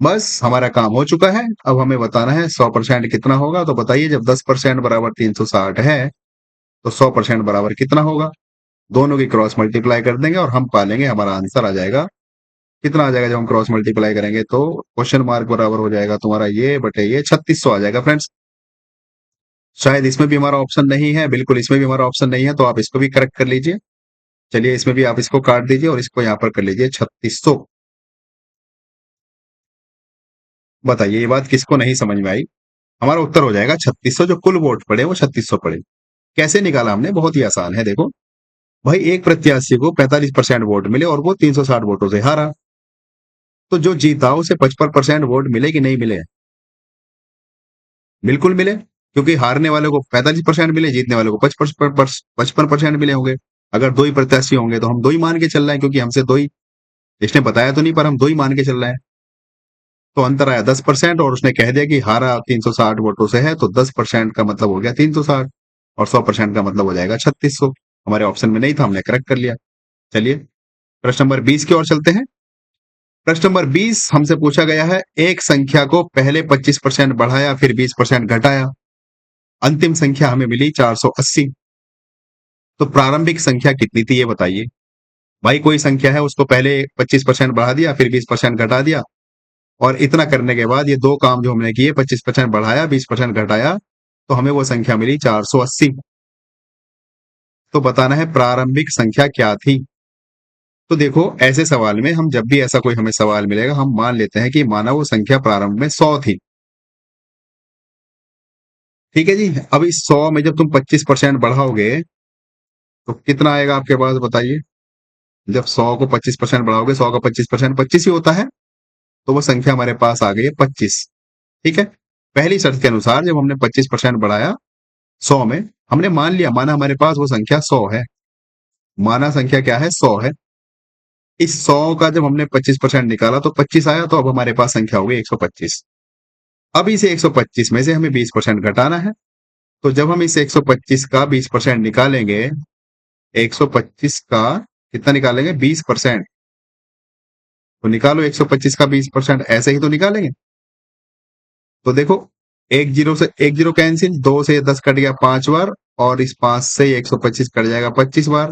बस हमारा काम हो चुका है। अब हमें बताना है 100% कितना होगा। तो बताइए, जब 10% बराबर 360 है तो 100% बराबर कितना होगा? दोनों की क्रॉस मल्टीप्लाई कर देंगे और हम पालेंगे, हमारा आंसर आ जाएगा। कितना आ जाएगा जब हम क्रॉस मल्टीप्लाई करेंगे? तो क्वेश्चन मार्क बराबर हो जाएगा तुम्हारा ये बटे ये 3600 आ जाएगा फ्रेंड्स। शायद इसमें भी हमारा ऑप्शन नहीं है, बिल्कुल इसमें भी हमारा ऑप्शन नहीं है, तो आप इसको भी करेक्ट कर लीजिए। चलिए इसमें भी आप इसको काट दीजिए और इसको यहाँ पर कर लीजिए 3600। बताइए ये बात किसको नहीं समझ में आई? हमारा उत्तर हो जाएगा 3600। जो कुल वोट पड़े वो 3600 पड़े। कैसे निकाला हमने? बहुत ही आसान है, देखो भाई, एक प्रत्याशी को 45% वोट मिले और वो 360 वोटों से हारा। तो जो जीता उसे 55% वोट मिले कि नहीं मिले? बिल्कुल मिले, क्योंकि हारने वाले को 45% मिले, जीतने वाले को 55% मिले होंगे। अगर दो ही प्रत्याशी होंगे तो हम दो ही मान के चल रहे हैं, क्योंकि हमसे दो ही, इसने बताया तो नहीं पर हम दो ही मान के चल रहे हैं। तो अंतर आया 10% और उसने कह दिया कि हारा 360 वोटों से है, तो 10% का मतलब हो गया 360 और 100% का मतलब हो जाएगा 3600। हमारे ऑप्शन में नहीं था, हमने करेक्ट कर लिया। चलिए प्रश्न नंबर 20 की ओर चलते हैं। प्रश्न नंबर 20 हमसे पूछा गया है, एक संख्या को पहले 25% बढ़ाया फिर 20% घटाया, अंतिम संख्या हमें मिली 480। तो प्रारंभिक संख्या कितनी थी ये बताइए। भाई कोई संख्या है, उसको पहले 25% बढ़ा दिया फिर 20% घटा दिया, और इतना करने के बाद ये दो काम जो हमने किए, 25% बढ़ाया 20% घटाया, तो हमें वो संख्या मिली 480। तो बताना है प्रारंभिक संख्या क्या थी। तो देखो ऐसे सवाल में हम जब भी ऐसा कोई हमें सवाल मिलेगा, हम मान लेते हैं कि माना वो संख्या प्रारंभ में 100 थी। ठीक है जी। अब इस 100 में जब तुम 25% बढ़ाओगे तो कितना आएगा आपके पास बताइए? जब 100 को 25% बढ़ाओगे, 100 का 25% 25 ही होता है, तो वो संख्या हमारे पास आ गई है 25। ठीक है। पहली शर्त के अनुसार जब हमने 25% बढ़ाया 100 में, हमने मान लिया, माना हमारे पास वो संख्या 100 है। माना संख्या क्या है? 100 है। इस 100 का जब हमने 25% निकाला तो 25 आया, तो अब हमारे पास संख्या हो गई 125। अब इसे 125 में से हमें 20% घटाना है। तो जब हम इस 125 का 20% निकालेंगे, 125 का कितना निकालेंगे? 20%। तो निकालो 125 का 20%, ऐसे ही तो निकालेंगे। तो देखो, एक जीरो से एक जीरो कैंसिल, 2 से 10 कट गया 5 बार, और इस 5 से 125 कट जाएगा 25 बार।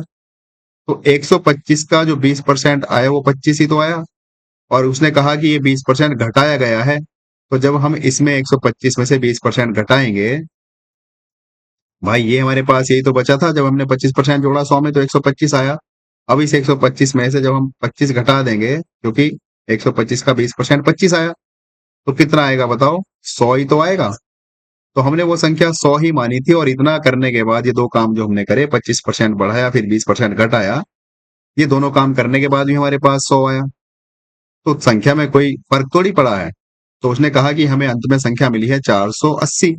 तो 125 का जो 20% आया वो 25 ही तो आया, और उसने कहा कि ये 20% घटाया गया है। तो जब हम इसमें 125 में से 20% घटाएंगे, भाई ये हमारे पास यही तो बचा था, जब हमने 25% जोड़ा 100 में तो 125 आया। अब इस 125 में से जब हम 25 घटा देंगे, क्योंकि 125 का 20% 25 आया, तो कितना आएगा बताओ? 100 ही तो आएगा। तो हमने वो संख्या 100 ही मानी थी, और इतना करने के बाद ये दो काम जो हमने करे, 25% बढ़ाया फिर 20% घटाया, ये दोनों काम करने के बाद भी हमारे पास 100 आया। तो संख्या में कोई फर्क थोड़ी पड़ा है। तो उसने कहा कि हमें अंत में संख्या मिली है 480।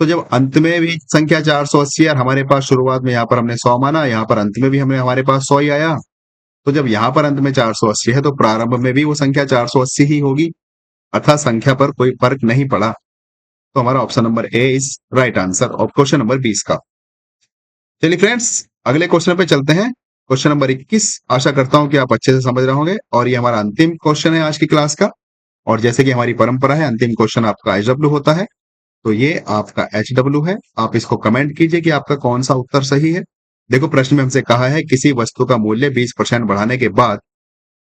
तो जब अंत में भी संख्या 480 और हमारे पास शुरुआत में यहाँ पर हमने 100 माना, यहाँ पर अंत में भी हमें हमारे पास 100 ही आया, तो जब यहाँ पर अंत में 480 है तो प्रारंभ में भी वो संख्या 480 ही होगी, अर्थात संख्या पर कोई फर्क नहीं पड़ा। तो हमारा option number A is right answer of question number 20 का। चलिए फ्रेंड्स, अगले क्वेश्चन पे चलते हैं। Question number 21। आशा करता हूं कि आप अच्छे से समझ रहे होंगे, और ये हमारा अंतिम क्वेश्चन है आज की क्लास का। और जैसे कि हमारी परंपरा है, अंतिम क्वेश्चन आपका HW होता है, तो ये आपका HW है। आप इसको कमेंट कीजिए कि आपका कौन सा उत्तर सही है। देखो प्रश्न में हमसे कहा है किसी वस्तु का मूल्य 20% बढ़ाने के बाद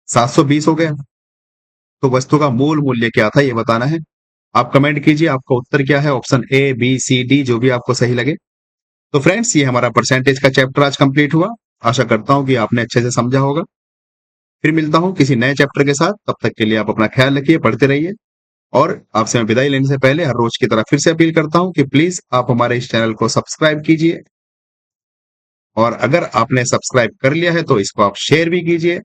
720 हो गया, तो वस्तु का मूल मूल्य क्या था ये बताना है। आप कमेंट कीजिए आपका उत्तर क्या है, option A B C D जो भी आपको सही लगे। तो फ्रेंड्स, ये हमारा परसेंटेज का चैप्टर आज कंप्लीट हुआ। आशा करता हूं कि आपने अच्छे से समझा होगा। फिर मिलता हूं किसी नए चैप्टर के साथ, तब तक के लिए आप अपना ख्याल रखिए, पढ़ते रहिए। और आपसे मैं विदाई लेने से पहले हर रोज की तरह फिर से अपील करता हूं कि प्लीज आप हमारे इस चैनल को सब्सक्राइब कीजिए। और अगर आपने सब्सक्राइब कर लिया है तो इसको आप शेयर भी कीजिए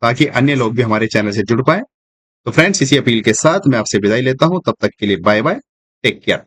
ताकि अन्य लोग भी हमारे चैनल से जुड़ पाए। तो फ्रेंड्स, इसी अपील के साथ मैं आपसे विदाई लेता हूं। तब तक के लिए बाय बाय, टेक केयर।